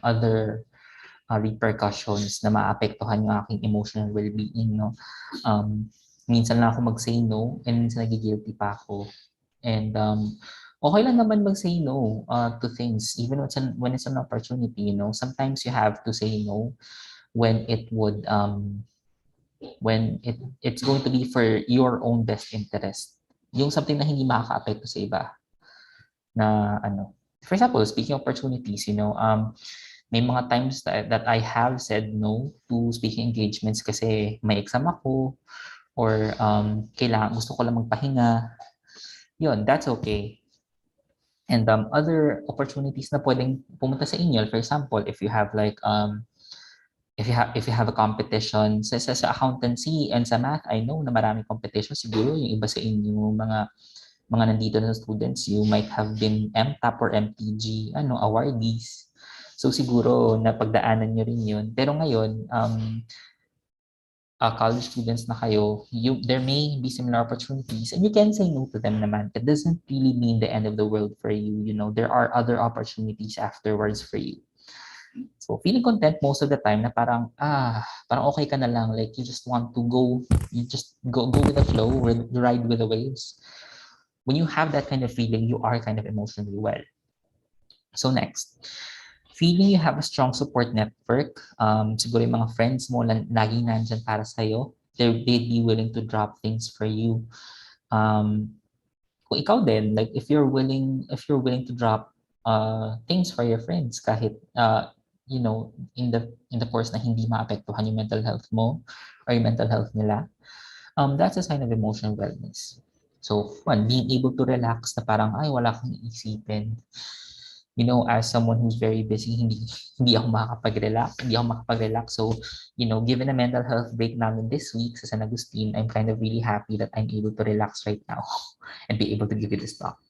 other repercussions na maapektuhan yung aking emotional well-being, no? Minsan lang ako mag-say no, and minsan nagigilty pa ako. And okay lang naman mag-say no to things, even when it's an opportunity, you know. Sometimes you have to say no when it's going to be for your own best interest. Yung something na hindi makaka-apekto sa iba. Na for example, speaking of opportunities, you know, may mga times that I have said no to speaking engagements kasi may exam ako, or gusto ko lang magpahinga. Yun, that's okay. And other opportunities na pwedeng pumunta sa inyo, for example, if you have a competition sa accountancy and sa math, I know na maraming competition. Siguro yung iba sa inyo, mga nandito na students, you might have been MTAP or MTG awardees. So siguro napagdaanan nyo rin yun. Pero ngayon, college students na kayo, there may be similar opportunities and you can say no to them naman. It doesn't really mean the end of the world for you. You know, there are other opportunities afterwards for you. So feeling content most of the time na parang okay ka na lang, like you just want to go, you just go with the flow, ride with the waves. When you have that kind of feeling, you are kind of emotionally well. So next, feeling you have a strong support network. Siguro yung mga friends mo laging nandyan para sa'yo. They'd be willing to drop things for you. Kung ikaw din, like if you're willing to drop things for your friends, kahit in the course na hindi maapektuhan yung mental health mo or yung mental health nila, that's a sign of emotional wellness. So one, being able to relax na parang wala kang iisipin. You know, as someone who's very busy, hindi ako makakapag-relax. So, you know, given a mental health break namin this week sa San Agustin, I'm kind of really happy that I'm able to relax right now and be able to give you this talk.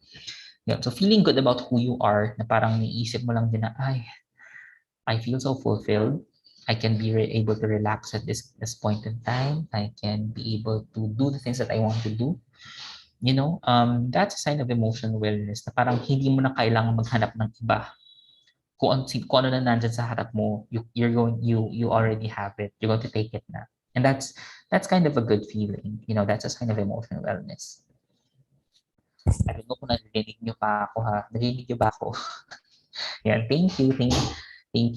Yeah, so feeling good about who you are, na parang niisip mo lang din na, I feel so fulfilled. I can be able to relax at this point in time. I can be able to do the things that I want to do. You know, that's a sign of emotional wellness na parang hindi mo na kailangan maghanap ng iba. Kung ano na nandyan sa harap mo, you already have it. You're going to take it na. And that's kind of a good feeling. You know, that's a sign of emotional wellness. I don't know kung narinig nyo pa ako ha. Narinig nyo ba ako? Yan, thank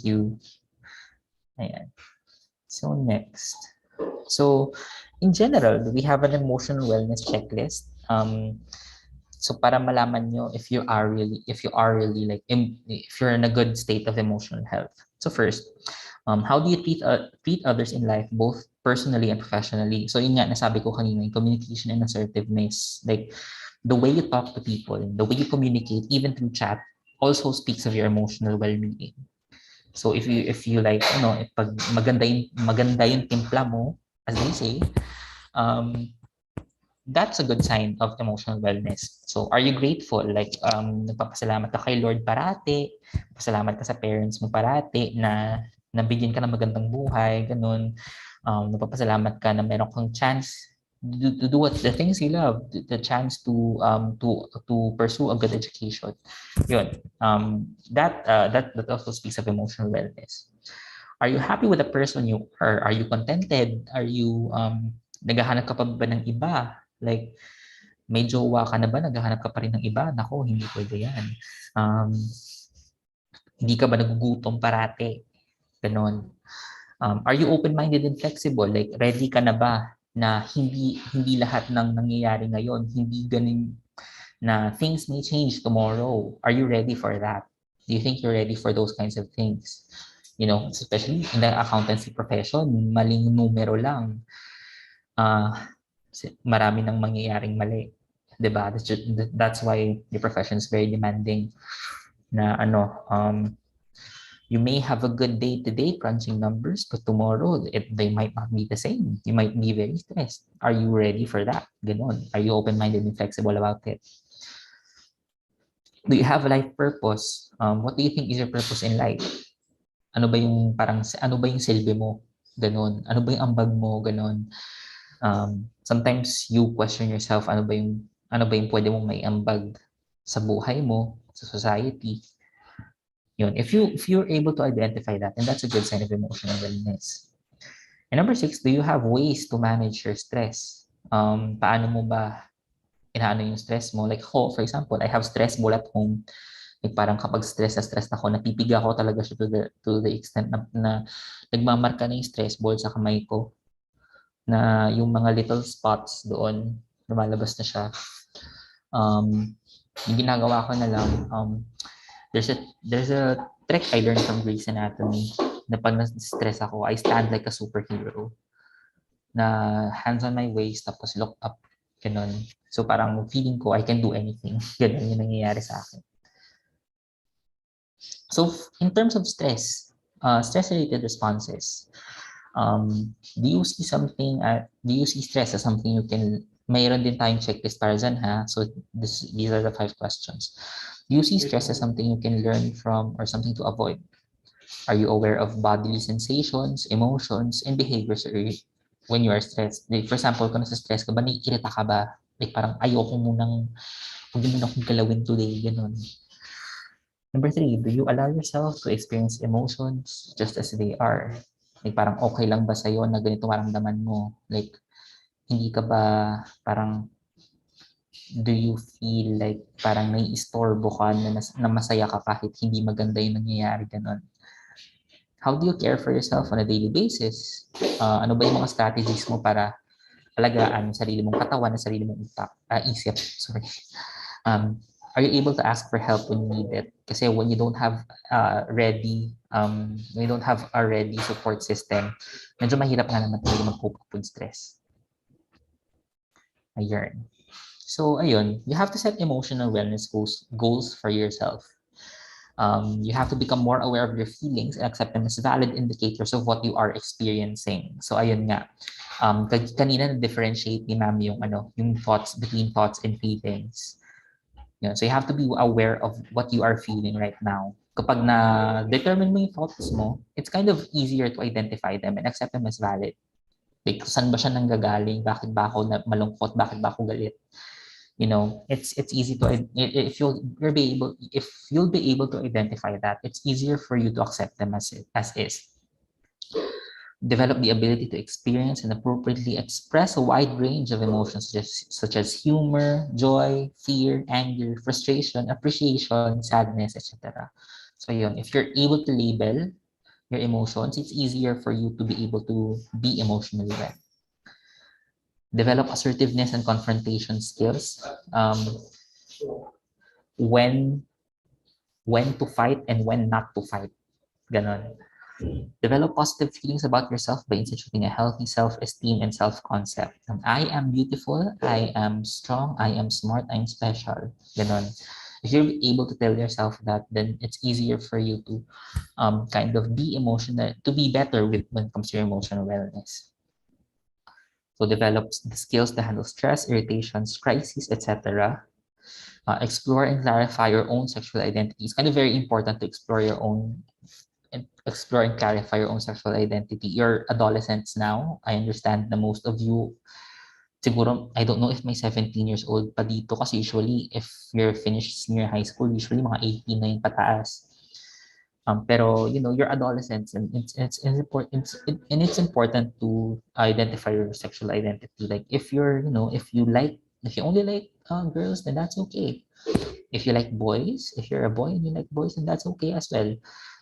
you. Ayan. So next. So in general, we have an emotional wellness checklist. So para malaman nyo if you are really like if you're in a good state of emotional health. So first, how do you treat others in life, both personally and professionally? So yun nga nasabi ko kanina, yung communication and assertiveness, like the way you talk to people, the way you communicate, even through chat, also speaks of your emotional well-being. So if you like, you know, if pag maganda yung timpla mo, as they say, that's a good sign of emotional wellness. So are you grateful? Like nagpapasalamat ka kay Lord parati, pasalamat ka sa parents mo parati na nabigyan ka ng magandang buhay, ganun. Nagpapasalamat ka na meron kang chance to do what the things you love, the chance to pursue a good education. Yun. That also speaks of emotional wellness. Are you happy with the person you are? Are you contented? Are you naghahanap ka pa ba ng iba? Like, may jowa ka na ba? Naghahanap ka pa rin ng iba? Nako, hindi pwede yan. Hindi ka ba nagugutom parati? Ganon. Are you open-minded and flexible? Like, ready ka na ba na hindi lahat ng nangyayari ngayon, hindi ganin na things may change tomorrow? Are you ready for that? Do you think you're ready for those kinds of things? You know, especially in the accountancy profession, maling numero lang. Marami nang mangyayaring mali. Diba? That's why the profession is very demanding. Na you may have a good day-to-day crunching numbers, but tomorrow they might not be the same. You might be very stressed. Are you ready for that? Ganon. Are you open-minded and flexible about it? Do you have a life purpose? What do you think is your purpose in life? Ano ba yung silbi mo? Ganon. Ano ba yung ambag mo? Ganon. Sometimes you question yourself, ano ba yung pwede mong maiambag sa buhay mo, sa society. Yun. If you're able to identify that, and that's a good sign of emotional wellness. And number 6, do you have ways to manage your stress? Paano mo ba inaano yung stress mo? Like, for example, I have stress ball at home. Like, parang kapag stress na stress ako, napipiga ko talaga siya to the extent na nagmamarka na yung stress ball sa kamay ko, na yung mga little spots doon, lumalabas na siya. Yung ginagawa ko na lang, there's a trick I learned from Grey's Anatomy, na pag na-stress ako, I stand like a superhero, na hands on my waist, tapos look up, ganun. So parang feeling ko, I can do anything. Ganun yung nangyayari sa akin. So in terms of stress-related responses, do you see stress as something you can, mayroon din tayong checklist para dyan, ha? So these are the 5 questions. Do you see stress as something you can learn from or something to avoid? Are you aware of bodily sensations, emotions, and behaviors when you are stressed? Like, for example, kung nasa stress ka ba, naiirita ka ba? Like parang ayoko munang, huwag mo akong galawin today, ganun. Number 3, do you allow yourself to experience emotions just as they are? Like parang okay lang ba sa'yo na ganito maramdaman mo? Like, hindi ka ba parang, do you feel like parang naiistorbo ka na masaya ka kahit hindi maganda yung nangyayari, ganun? How do you care for yourself on a daily basis? Ano ba yung mga strategies mo para alagaan yung sarili mong katawan, yung sarili mong isip? Sorry. Are you able to ask for help when you need it? Kasi when you don't have a ready support system, medyo mahirap nga naman talaga mag-cope up with stress. Ayun. So, ayun, you have to set emotional wellness goals for yourself. You have to become more aware of your feelings and accept them as valid indicators of what you are experiencing. So, ayun nga. Kanina na-differentiate ni ma'am yung thoughts, between thoughts and feelings. Yeah, so you have to be aware of what you are feeling right now. Kapag na-determine mo yung thoughts mo, it's kind of easier to identify them and accept them as valid. Like, saan ba siya nanggagaling? Bakit ba ako malungkot? Bakit ba ako galit? You know, it's easy to, if you'll be able to identify that, it's easier for you to accept them as is. Develop the ability to experience and appropriately express a wide range of emotions such as humor, joy, fear, anger, frustration, appreciation, sadness, etc. So yun, if you're able to label your emotions, it's easier for you to be able to be emotionally well. Develop assertiveness and confrontation skills. When to fight and when not to fight. Ganon. Develop positive feelings about yourself by instituting a healthy self-esteem and self-concept. I am beautiful, I am strong, I am smart, I'm special. Ganon. If you're able to tell yourself that, then it's easier for you to kind of be emotional, to be better when it comes to your emotional wellness. So develop the skills to handle stress, irritations, crises, etc. Explore and clarify your own sexual identity. It's kind of very important to explore and clarify your own sexual identity. You're adolescents now. I understand that most of you, siguro, I don't know if may 17 years old pa dito kasi usually if you're finished senior high school, usually mga 18 na yung pataas. Pero you know, you're adolescents and it's important to identify your sexual identity. Like if you're, you know, if you only like girls, then that's okay. If you like boys, if you're a boy and you like boys, then that's okay as well.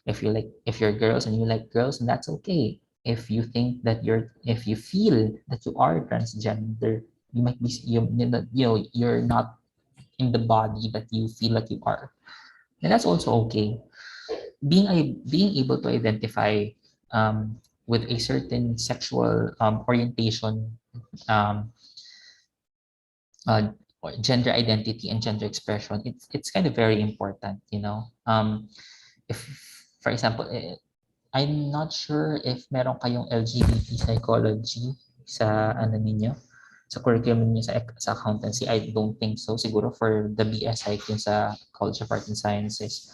If you're girls and you like girls, then that's okay. If you feel that you are transgender, you might be, you're not in the body that you feel like you are, and that's also okay. Being able to identify with a certain sexual orientation, or gender identity and gender expression, it's kind of very important, you know. If, for example, I'm not sure if meron kayong LGBT psychology sa ninyo, sa curriculum niyo sa accountancy. I don't think so. Siguro for the BS psych yun sa College of Arts and Sciences.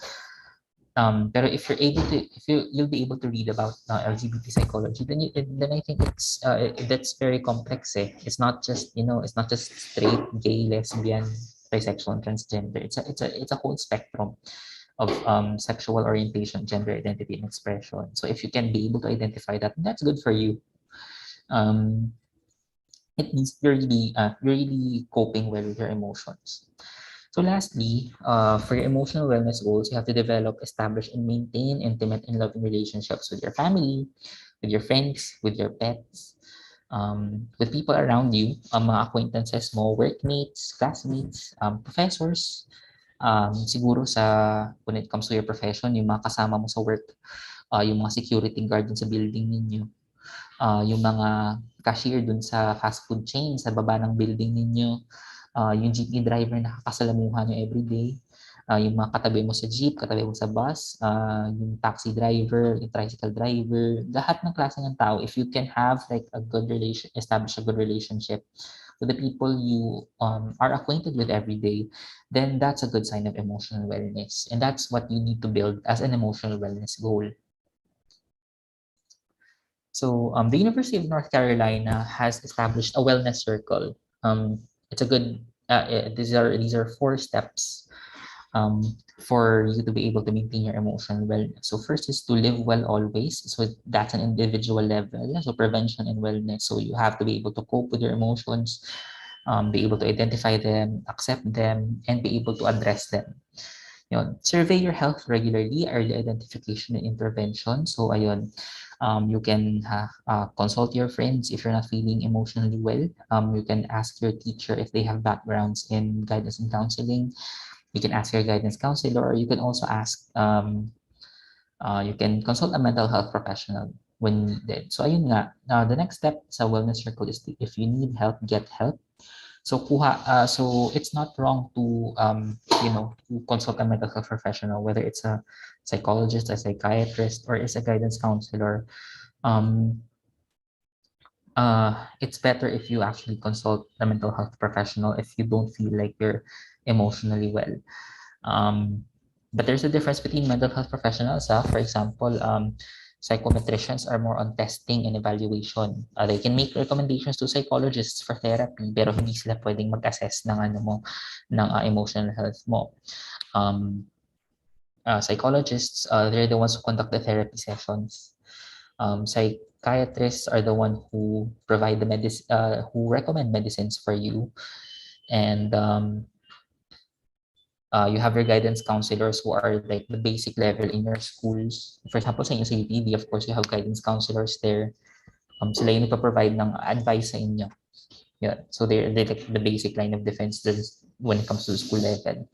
Pero if you'll be able to read about LGBT psychology, then I think that's very complex. It's not just straight, gay, lesbian, bisexual, and transgender. It's a whole spectrum of sexual orientation, gender identity, and expression. So if you can be able to identify that, that's good for you. Um, it means you're really coping well with your emotions. So lastly, for your emotional wellness goals, you have to develop, establish, and maintain intimate and loving relationships with your family, with your friends, with your pets, with people around you, mga acquaintances mo, workmates, classmates, professors, siguro when it comes to your profession, yung mga kasama mo sa work, yung mga security guard dun sa building ninyo, yung mga cashier dun sa fast food chain sa baba ng building ninyo, yung jeepney driver na kakasalamuhan nyo everyday, yung mga katabi mo sa jeep, katabi mo sa bus, yung taxi driver, yung tricycle driver, lahat ng klase ng tao, if you can have like establish a good relationship with the people you are acquainted with every day, then that's a good sign of emotional wellness. And that's what you need to build as an emotional wellness goal. So the University of North Carolina has established a wellness circle. It's a good, these are 4 steps for you to be able to maintain your emotional wellness. So first is to live well always. So that's an individual level. So prevention and wellness. So you have to be able to cope with your emotions, be able to identify them, accept them, and be able to address them. Survey your health regularly, early identification and intervention. So ayun, you can consult your friends if you're not feeling emotionally well. You can ask your teacher if they have backgrounds in guidance and counseling. You can ask your guidance counselor, or you can also ask, you can consult a mental health professional when needed. So ayun nga, the next step sa wellness circle is if you need help, get help. So so it's not wrong to to consult a mental health professional, whether it's a psychologist, a psychiatrist, or is a guidance counselor. It's better if you actually consult a mental health professional if you don't feel like you're emotionally well. But there's a difference between mental health professionals. For example, psychometricians are more on testing and evaluation. They can make recommendations to psychologists for therapy, pero hindi sila pwedeng mag-assess ng emotional health mo. Psychologists, they're the ones who conduct the therapy sessions. Psychiatrists are the one who provide the who recommend medicines for you, and you have your guidance counselors who are like the basic level in your schools. For example, sa inyo sa UPV, of course, you have guidance counselors there. Sila yung provide ng advice sa inyo. Yeah, so they're like the basic line of defense when it comes to the school level.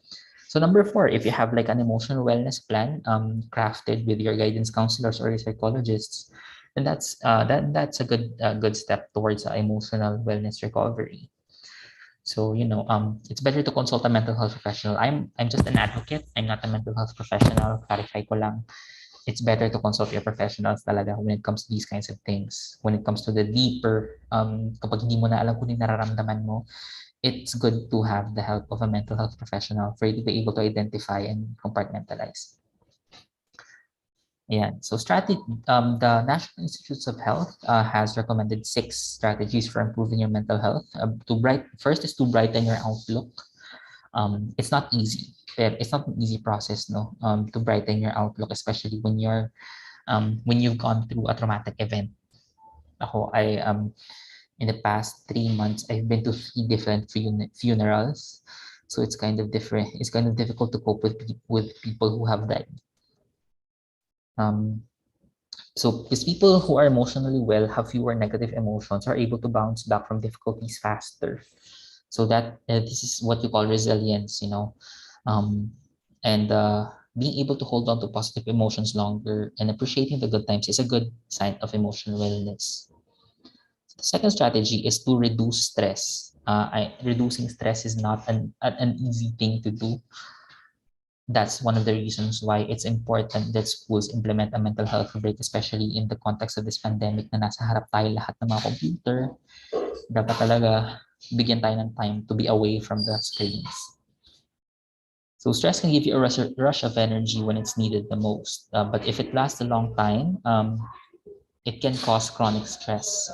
So number 4, if you have like an emotional wellness plan crafted with your guidance counselors or your psychologists, then that's a good step towards emotional wellness recovery. So it's better to consult a mental health professional. I'm just an advocate. I'm not a mental health professional. Clarify ko lang. It's better to consult your professionals talaga when it comes to these kinds of things. When it comes to the deeper, kapag hindi mo na alam kung yung nararamdaman mo, it's good to have the help of a mental health professional for you to be able to identify and compartmentalize. Yeah, so the National Institutes of Health has recommended 6 strategies for improving your mental health. First is to brighten your outlook. It's not easy. It's not an easy process, no, to brighten your outlook, especially when you've gone through a traumatic event. In the past 3 months, I've been to 3 different funerals, so it's kind of different. It's kind of difficult to cope with people who have died. So because people who are emotionally well have fewer negative emotions, are able to bounce back from difficulties faster. So that this is what you call resilience, and being able to hold on to positive emotions longer and appreciating the good times is a good sign of emotional wellness. The second strategy is to reduce stress. Reducing stress is not an easy thing to do. That's one of the reasons why it's important that schools implement a mental health break, especially in the context of this pandemic na nasa harap tayo lahat ng mga computer. Dapat talaga bigyan tayo ng time to be away from the screens. So stress can give you a rush of energy when it's needed the most, but if it lasts a long time, it can cause chronic stress,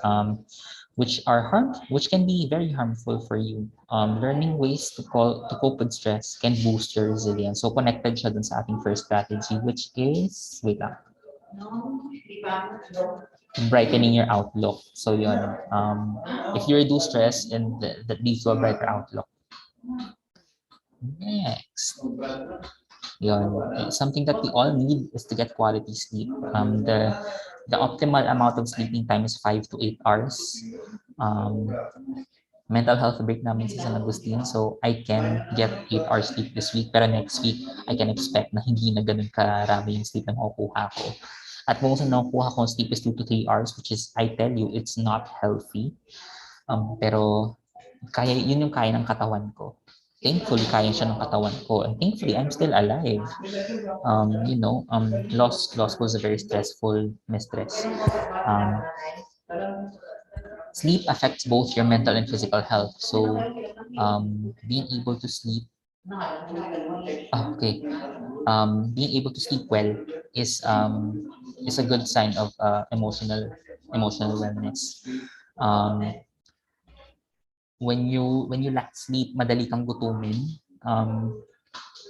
which can be very harmful for you. Learning ways to cope with stress can boost your resilience. So connected siya dun sa ating first strategy, which is, wait lang, brightening your outlook. So yun, if you reduce stress, then that leads to a brighter outlook. Next, yun, something that we all need is to get quality sleep. The optimal amount of sleeping time is 5 to 8 hours. Mental health break namin sa San Agustin, so I can get 8 hours sleep this week, pero next week, I can expect na hindi na ganun karami yung sleep na makukuha ko. At most na nakukuha ko sleep is 2 to 3 hours, which is, I tell you, it's not healthy. Pero yun yung kaya ng katawan ko. Thankfully, kaya siya ng katawan ko. And thankfully, I'm still alive. Loss was a very stressful mistress. Sleep affects both your mental and physical health. So, being able to sleep, being able to sleep well is a good sign of emotional wellness. When you lack sleep, madali kang gutumin.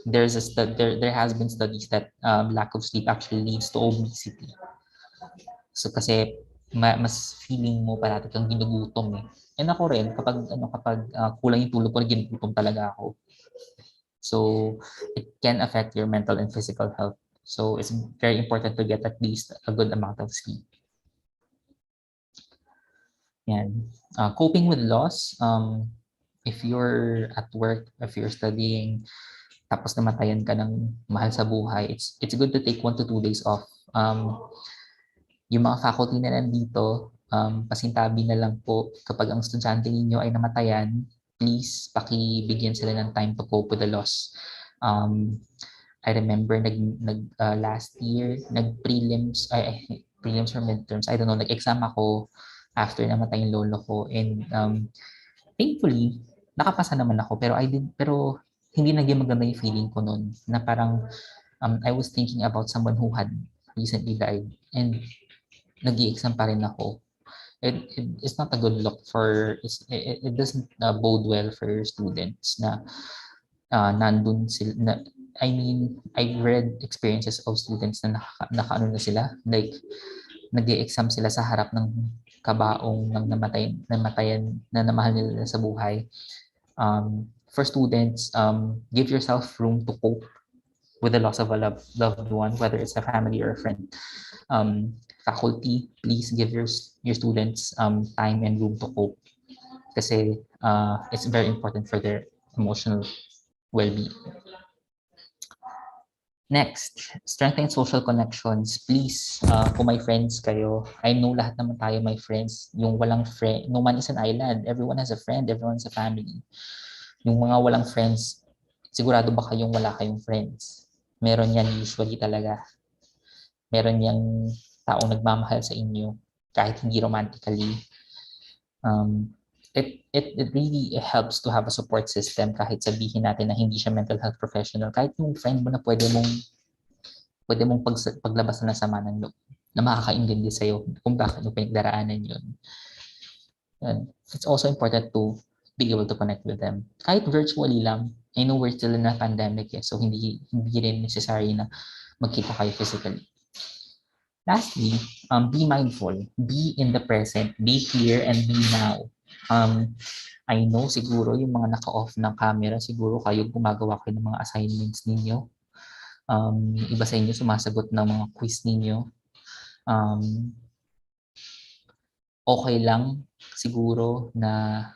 There has been studies that lack of sleep actually leads to obesity. So kasi mas feeling mo parati kang ginugutom eh. And ako rin kapag kulang yung tulog ko, ginugutom talaga ako. So it can affect your mental and physical health. So it's very important to get at least a good amount of sleep. Yan. Coping with loss, if you're at work, if you're studying, tapos namatayan ka ng mahal sa buhay, it's good to take 1 to 2 days off. Yung mga faculty na nandito, pasintabi na lang po kapag ang estudyante ninyo ay namatayan, please pakibigyan sila ng time to cope with the loss. I remember last year, prelims or midterms, I don't know, nag-exam ako after namatay yung lolo ko, and thankfully nakapasa naman ako, pero hindi naging maganda yung feeling ko noon, na parang I was thinking about someone who had recently died, and nag-i-exam pa rin ako. It's not a good look it doesn't bode well for students na nandun sila. I've read experiences of students na nakaano na sila, like nag-i-exam sila sa harap ng kabaong ng namatayan na namahal nila sa buhay. For students, give yourself room to cope with the loss of a loved one, whether it's a family or a friend. Faculty, please give your students time and room to cope, kasi it's very important for their emotional well-being. Next, strengthen social connections. Please, kung may friends kayo, I know lahat naman tayo may friends. Yung walang friend, no man is an island. Everyone has a friend, everyone has a family. Yung mga walang friends, sigurado ba kayong wala kayong friends? Meron yan usually talaga. Meron yang taong nagmamahal sa inyo, kahit hindi romantically. It really helps to have a support system, kahit sabihin natin na hindi siya mental health professional, kahit yung friend mo na pwede mong paglabasan ng sama ng loob, na makakaintindi sa'yo kung bakit mo pinagdaraanan yun. And it's also important to be able to connect with them. Kahit virtually lang. I know we're still in a pandemic, so hindi rin necessary na magkita kayo physically. Lastly, be mindful. Be in the present. Be here and be now. I know siguro yung mga naka-off ng camera, siguro kayo gumagawa kayo ng mga assignments ninyo. Iba sa inyo sumasagot ng mga quiz ninyo. Okay lang siguro na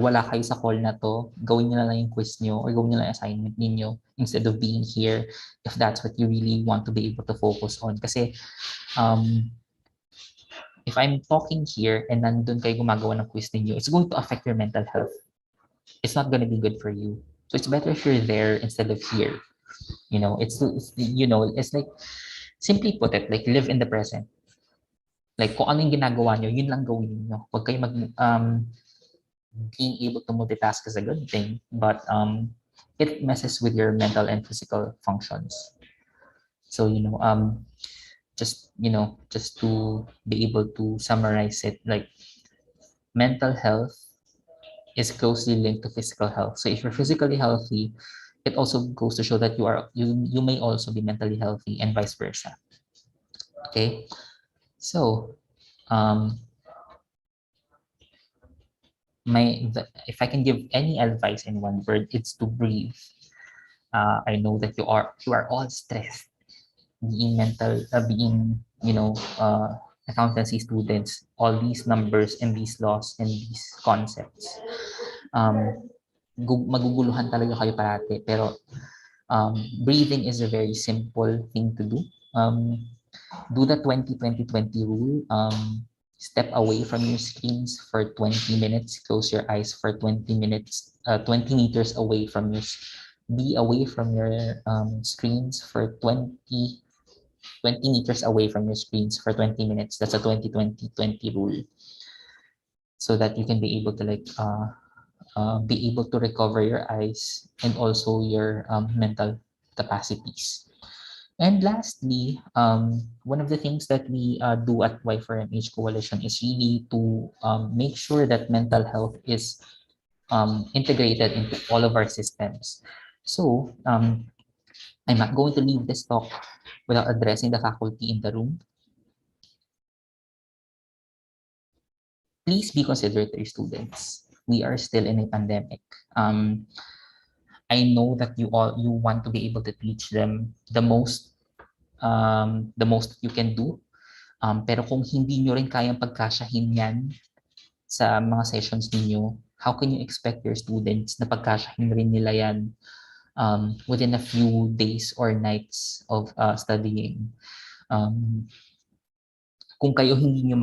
wala kayo sa call na to. Gawin nyo na lang yung quiz nyo or gawin nyo lang yung assignment ninyo instead of being here, if that's what you really want to be able to focus on. Kasi if I'm talking here and nandun kayo gumagawa ng quiz ninyo, it's going to affect your mental health. It's not going to be good for you. So it's better if you're there instead of here. It's like, simply put it, like live in the present. Like kung ano yung ginagawa nyo, yun lang gawin nyo. Huwag kayo being able to multitask is a good thing, but it messes with your mental and physical functions. So just to be able to summarize it, like mental health is closely linked to physical health. So if you're physically healthy, it also goes to show that you may also be mentally healthy and vice versa. Okay, so um, if I can give any advice in one word, it's to breathe. I know that you are all stressed, being accountancy students, all these numbers and these laws and these concepts. Um, maguguluhan talaga kayo parati, pero breathing is a very simple thing to do. Do the 20-20-20 rule. Step away from your screens for 20 minutes. Close your eyes for 20 minutes. 20 meters away from be away from your screens for 20 meters away from your screens for 20 minutes. That's a 20-20-20 rule. So that you can be able to be able to recover your eyes and also your mental capacities. And lastly, one of the things that we do at Y4MH Coalition is really to make sure that mental health is integrated into all of our systems. So I'm not going to leave this talk without addressing the faculty in the room. Please be considerate to your students. We are still in a pandemic. I know that you want to be able to teach them the most you can do. Pero kung hindi nyo rin kayang pagkasyahin yan sa mga sessions ninyo, how can you expect your students na pagkasyahin rin nila yan within a few days or nights of studying? Kung kayo hindi nyo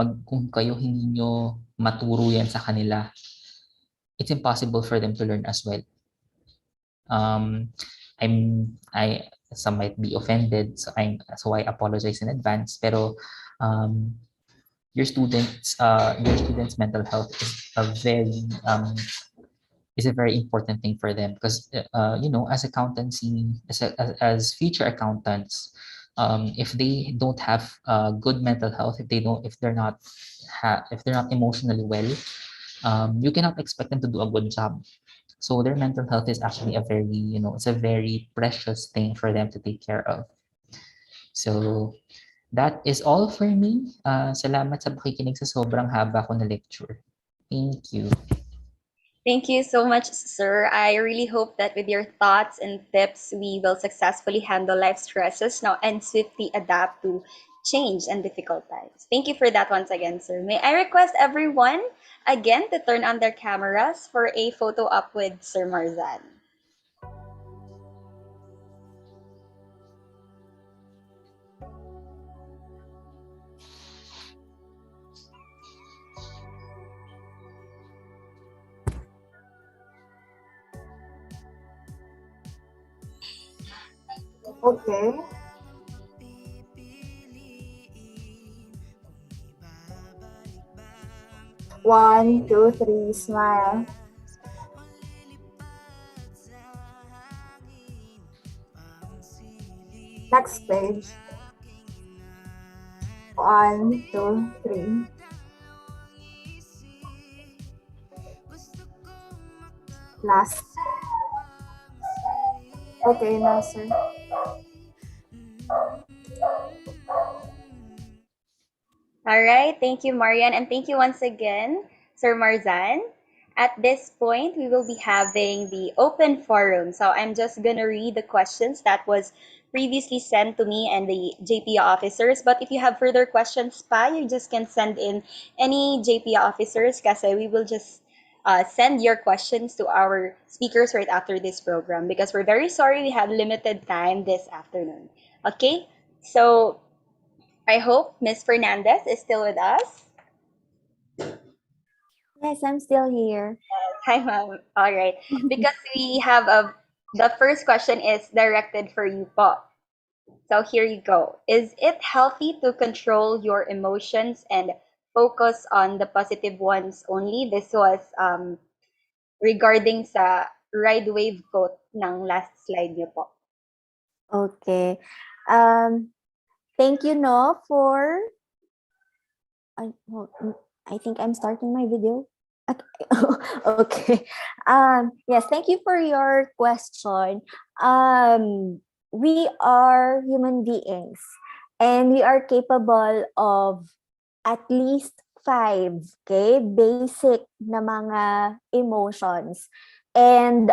maturo yan sa kanila, it's impossible for them to learn as well. Some might be offended, so I apologize in advance. Pero your students' mental health is a very important thing for them, because as accountancy, as future accountants, if they don't have good mental health, if they're not emotionally well, you cannot expect them to do a good job. So their mental health is actually it's a very precious thing for them to take care of. So that is all for me. Salamat sa pakikinig sa sobrang haba ko na lecture. Thank you. Thank you so much, sir. I really hope that with your thoughts and tips, we will successfully handle life stresses now and swiftly adapt to change and difficult times. Thank you for that once again, sir. May I request everyone again to turn on their cameras for a photo up with Sir Marzan. Okay. 1, 2, 3, smile. Next page. 1, 2, 3. Last. Okay, now, sir. All right, thank you, Marian, and thank you once again, Sir Marzan. At this point, we will be having the open forum. So I'm just gonna read the questions that was previously sent to me and the JPIA officers. But if you have further questions, pa, you just can send in any JPIA officers, kasi we will just send your questions to our speakers right after this program, because we're very sorry we have limited time this afternoon. Okay, so I hope Miss Fernandez is still with us. Yes, I'm still here. Hi, ma'am. All right. Because we have the first question is directed for you, po. So here you go. Is it healthy to control your emotions and focus on the positive ones only? This was regarding sa ride wave quote ng last slide niyo po. Okay. Thank you, no, for... I think I'm starting my video. Okay. Yes, thank you for your question. We are human beings and we are capable of at least 5, okay, basic na mga emotions. And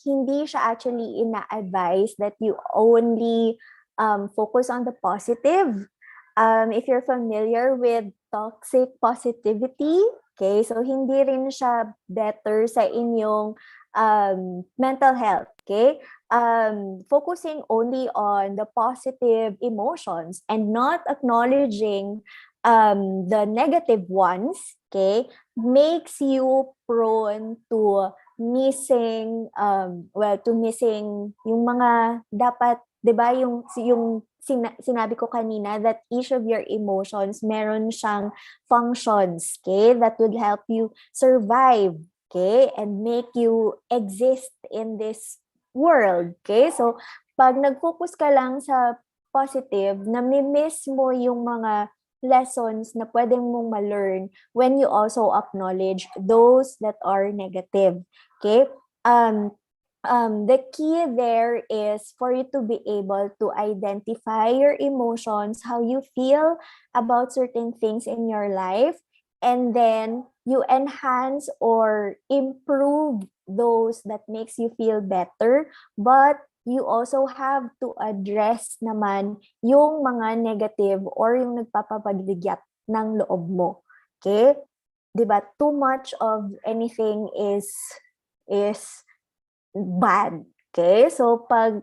hindi siya actually ina-advise that you only focus on the positive. If you're familiar with toxic positivity, okay, so hindi rin siya better sa inyong mental health, okay? Focusing only on the positive emotions and not acknowledging the negative ones, okay, makes you prone to missing yung mga dapat, 'di ba, yung sinabi ko kanina that each of your emotions meron siyang functions, okay, that would help you survive, okay, and make you exist in this world, okay? So pag nag-focus ka lang sa positive, nami-miss mo yung mga lessons na pwedeng mong ma-learn when you also acknowledge those that are negative, okay? The key there is for you to be able to identify your emotions, how you feel about certain things in your life, and then you enhance or improve those that makes you feel better, but you also have to address naman yung mga negative or yung nagpapapabigat ng loob mo. Okay? 'Di ba? Too much of anything is bad. Okay? So pag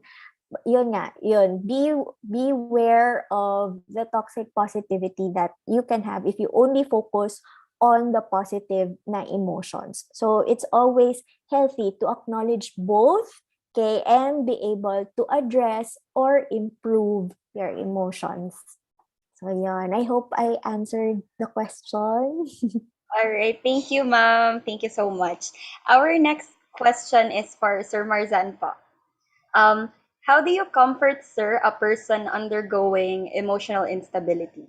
beware of the toxic positivity that you can have if you only focus on the positive na emotions. So it's always healthy to acknowledge both, okay, and be able to address or improve your emotions. So yun, I hope I answered the question. All right, thank you, ma'am. Thank you so much. Our next question is for Sir Marzan po. How do you comfort, sir, a person undergoing emotional instability?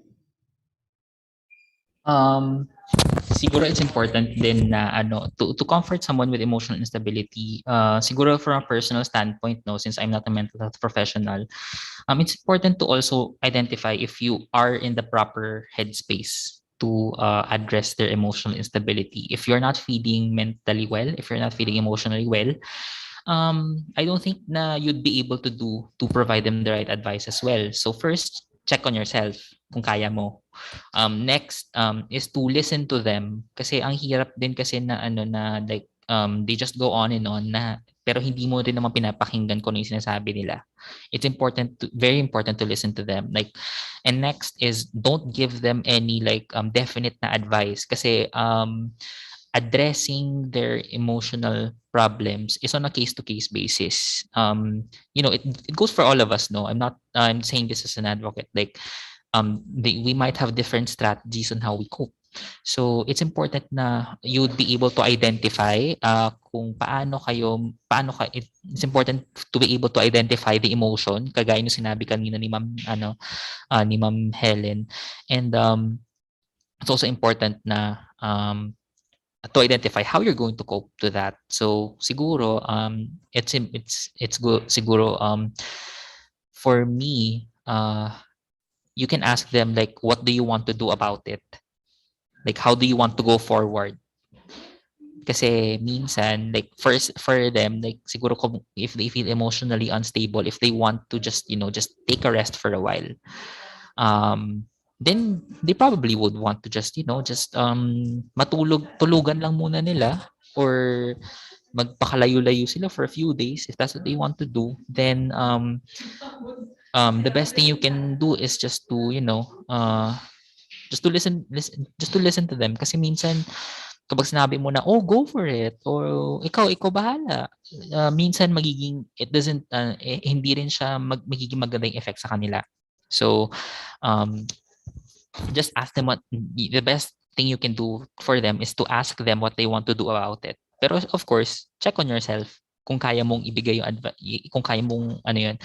Siguro it's important din na to comfort someone with emotional instability. Siguro from a personal standpoint, no, since I'm not a mental health professional, it's important to also identify if you are in the proper headspace to address their emotional instability. If you're not feeling mentally well, if you're not feeling emotionally well, I don't think na you'd be able to provide them the right advice as well. So first, check on yourself kung kaya mo. Next is to listen to them kasi ang hirap din kasi na like they just go on and on na pero hindi mo rin naman pinapakinggan kung ano yung sinasabi nila. It's very important to listen to them. Like, and next is don't give them any like definite na advice kasi addressing their emotional problems is on a case-to-case basis. It goes for all of us. No, I'm saying this as an advocate. Like, we might have different strategies on how we cope. So it's important na you'd be able to identify kung it's important to be able to identify the emotion kagaya ng sinabi kanina ni Ma'am Helen, and it's also important na to identify how you're going to cope to that. So siguro it's good siguro for me you can ask them like what do you want to do about it? Like how do you want to go forward? Kasi minsan like first for them like siguro if they feel emotionally unstable, if they want to just take a rest for a while, then they probably would want to just tulugan lang muna nila or magpakalayo-layo sila for a few days. If that's what they want to do, then the best thing you can do is just to just to listen to them kasi minsan kapag sinabi mo na go for it or ikaw bahala, minsan it doesn't hindi rin siya magiging magandang effect sa kanila. So just ask them the best thing you can do for them is to ask them what they want to do about it. Pero of course, check on yourself kung kaya mong ibigay yung kung kaya mong ano yun,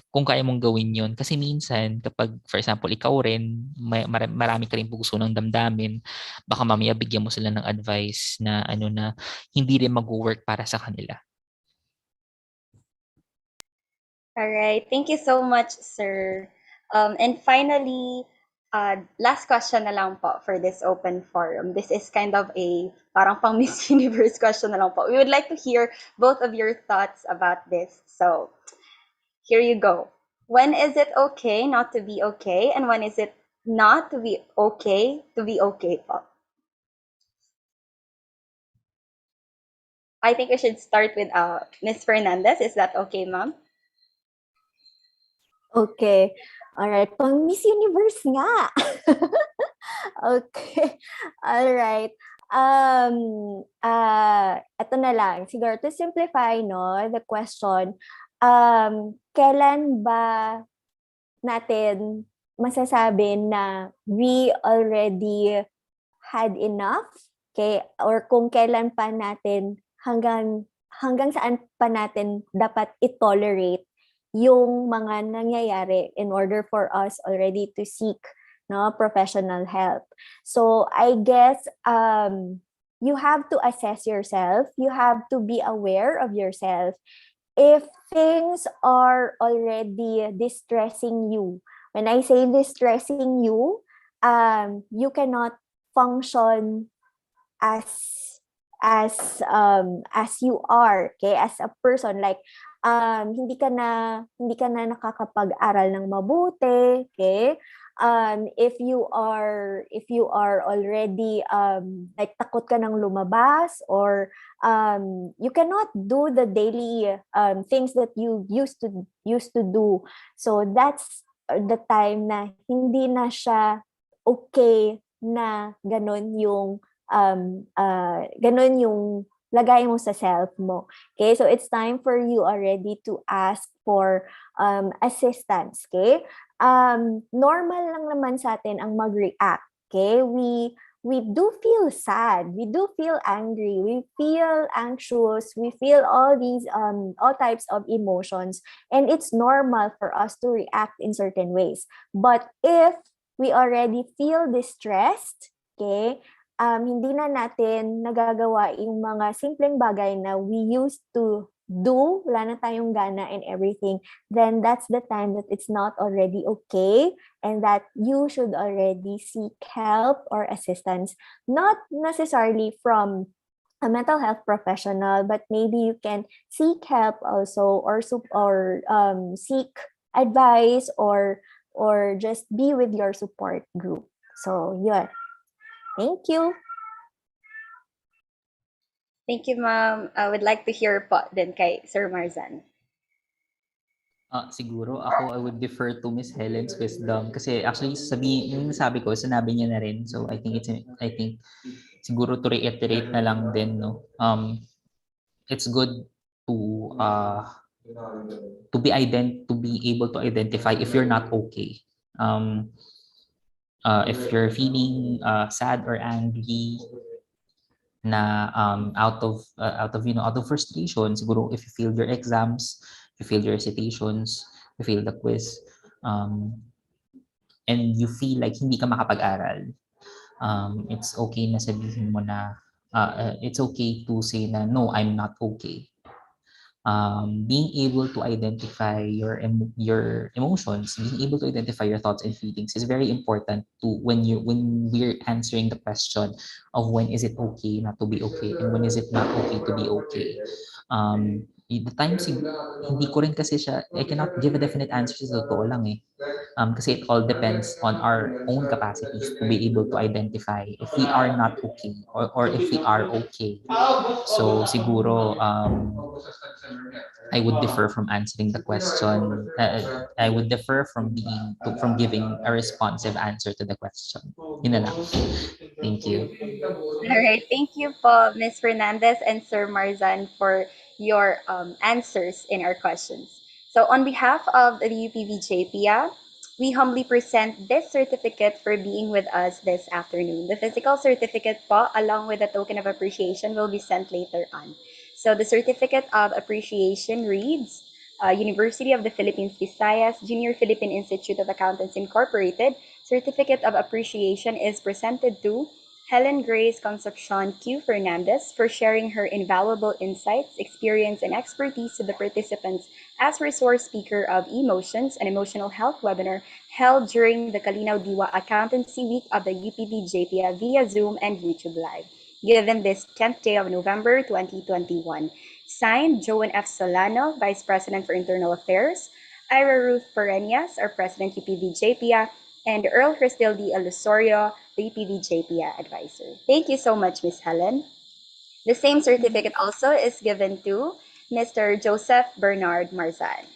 kung kaya mong gawin yun. Kasi minsan, kapag, for example, ikaw rin, marami ka rin puso ng damdamin, baka mamaya bigyan mo sila ng advice na ano na hindi rin mag-work para sa kanila. All right. Thank you so much, sir. And finally, last question na lang po for this open forum. This is kind of a parang pang Miss Universe question na lang po. We would like to hear both of your thoughts about this. So, here you go. When is it okay not to be okay? And when is it not to be okay po? I think we should start with Miss Fernandez. Is that okay, ma'am? Okay. Alright. Pang Miss Universe nga. Okay. Alright. Ito na lang. Siguro to simplify, no, the question, kailan ba natin masasabi na we already had enough? Okay? Or kung kailan pa natin hanggang saan pa natin dapat i-tolerate yung mga nangyayari in order for us already to seek professional help. So I guess you have to assess yourself. You have to be aware of yourself. If things are already distressing you, when I say distressing you, you cannot function as you are, okay, as a person, like hindi ka na nakakapag-aral ng mabuti, okay, if you are already like takot ka ng lumabas, or you cannot do the daily things that you used to do, so that's the time na hindi na siya okay na ganun yung lagay mo sa self mo. Okay, so it's time for you already to ask for assistance. Okay, normal lang naman sa atin ang mag-react. Okay, we do feel sad, we do feel angry, we feel anxious, we feel all these all types of emotions, and it's normal for us to react in certain ways. But if we already feel distressed, okay, hindi na natin nagagawa yung mga simpleng bagay na we used to do, wala na tayong gana and everything, then that's the time that it's not already okay, and that you should already seek help or assistance, not necessarily from a mental health professional, but maybe you can seek help also, or seek advice, or just be with your support group. So yeah. Thank you. Thank you, ma'am. I would like to hear po din kay Sir Marzan. Siguro ako, I would defer to Miss Helen's wisdom kasi actually yung sinabi niya na rin. So I think siguro to reiterate na lang din, no. It's good to be able to identify if you're not okay. If you're feeling sad or angry na out of frustration, siguro if you failed your exams, you failed your recitations, you failed the quiz, and you feel like hindi ka makapag-aral, it's okay na sabihin mo na it's okay to say na no, I'm not okay. Being able to identify your emotions, being able to identify your thoughts and feelings is very important to when we're answering the question of when is it okay not to be okay and when is it not okay to be okay. The times hindi ko rin kasi siya, I cannot give a definite answer sa totoo lang eh. Kasi it all depends on our own capacities to be able to identify if we are not okay or if we are okay. So siguro I would defer from answering the question. I would defer from giving a responsive answer to the question. Yun na lang. Thank you. All right. Thank you po, Ms. Fernandez and Sir Marzan, for your answers in our questions. So on behalf of the UPV JPIA, We humbly present this certificate for being with us this afternoon. The physical certificate po, along with a token of appreciation, will be sent later on. So the certificate of appreciation reads, University of the Philippines Visayas, Junior Philippine Institute of Accountants Incorporated, Certificate of Appreciation is presented to Helen Grace Concepcion Q. Fernandez for sharing her invaluable insights, experience, and expertise to the participants as resource speaker of Emotions, an emotional health webinar held during the Kalinaw Diwa Accountancy Week of the UPV JPIA via Zoom and YouTube Live, given this 10th day of November 2021. Signed, Joan F. Solano, Vice President for Internal Affairs, Ira Ruth Pereñas, our President UPV JPIA, and Earl Cristil D. Alusorio, the UPV JPIA Advisor. Thank you so much, Ms. Helen. The same certificate also is given to Mr. Joseph Bernard Marzan.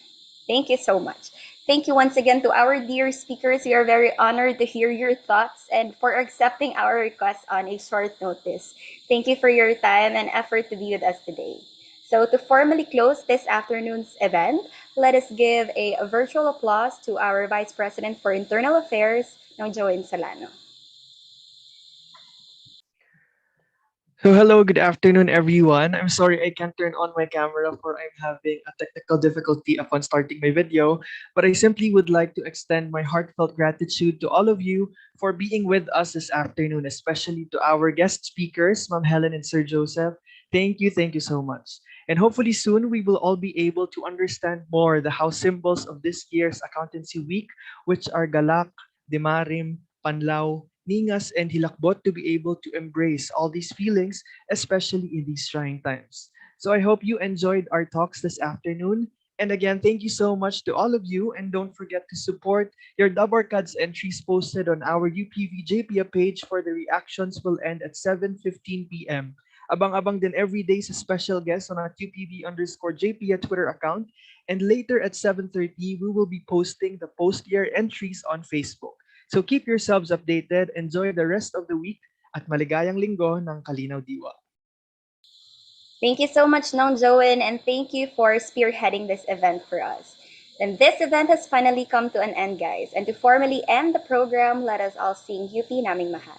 Thank you so much. Thank you once again to our dear speakers. We are very honored to hear your thoughts and for accepting our request on a short notice. Thank you for your time and effort to be with us today. So to formally close this afternoon's event, let us give a virtual applause to our Vice President for Internal Affairs, Joan Solano. So hello, good afternoon everyone. I'm sorry I can't turn on my camera for I'm having a technical difficulty upon starting my video, but I simply would like to extend my heartfelt gratitude to all of you for being with us this afternoon, especially to our guest speakers, Ma'am Helen and Sir Joseph. Thank you so much. And hopefully soon we will all be able to understand more the house symbols of this year's accountancy week, which are galak, dimarim, panlaw, ningas, and hilakbot, to be able to embrace all these feelings, especially in these trying times. So I hope you enjoyed our talks this afternoon. And again, thank you so much to all of you. And don't forget to support your Dabarkads entries posted on our UPV JPIA page, for the reactions will end at 7:15 p.m. Abang-abang din every day sa special guests on our UPV_JPIA Twitter account. And later at 7:30, we will be posting the post-year entries on Facebook. So keep yourselves updated, enjoy the rest of the week, at maligayang linggo ng Kalinaw Diwa. Thank you so much, Nong Joan, and thank you for spearheading this event for us. And this event has finally come to an end, guys. And to formally end the program, let us all sing UP Naming Mahal.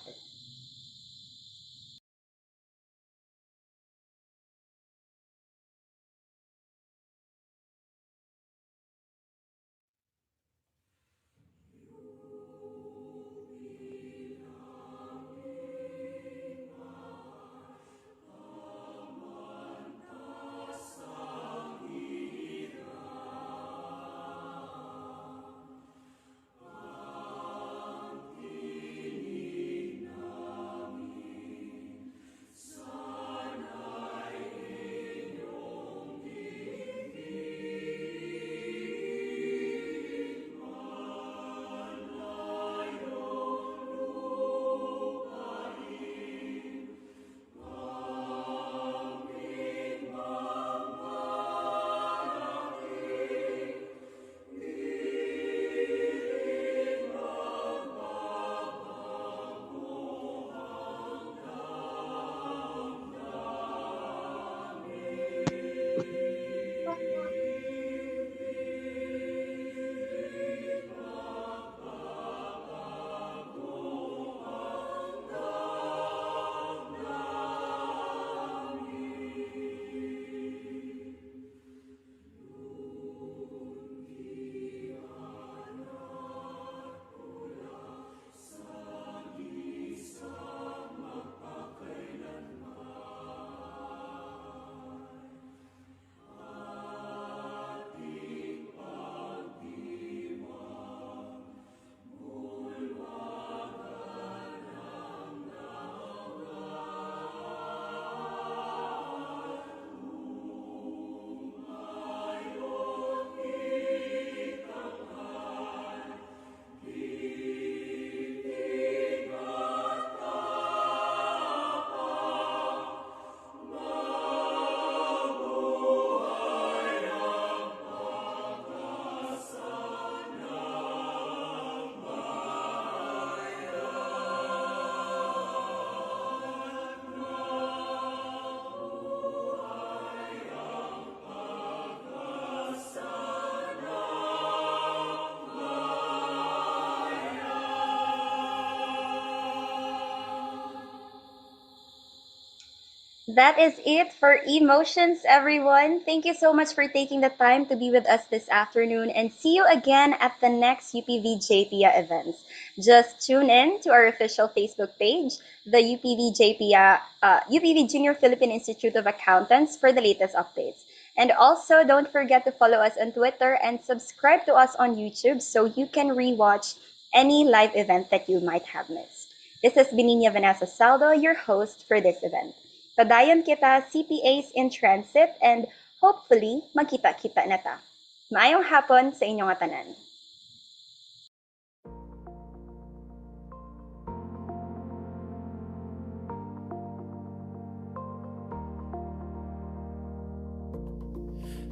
That is it for emotions, everyone. Thank you so much for taking the time to be with us this afternoon and see you again at the next UPV JPIA events. Just tune in to our official Facebook page, the UPV JPIA, UPV Junior Philippine Institute of Accountants for the latest updates. And also, don't forget to follow us on Twitter and subscribe to us on YouTube so you can rewatch any live event that you might have missed. This has been Nina Vanessa Saldo, your host for this event. Padayon kita CPAs in transit and hopefully magkita-kita na ta. Maayong hapon sa inyong tanan.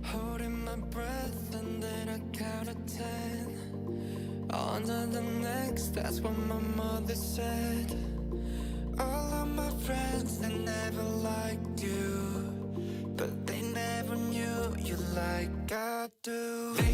Holding my breath and then I count to 10. On to the next, that's what my mother said. All of my friends, they never liked you, but they never knew you like I do. They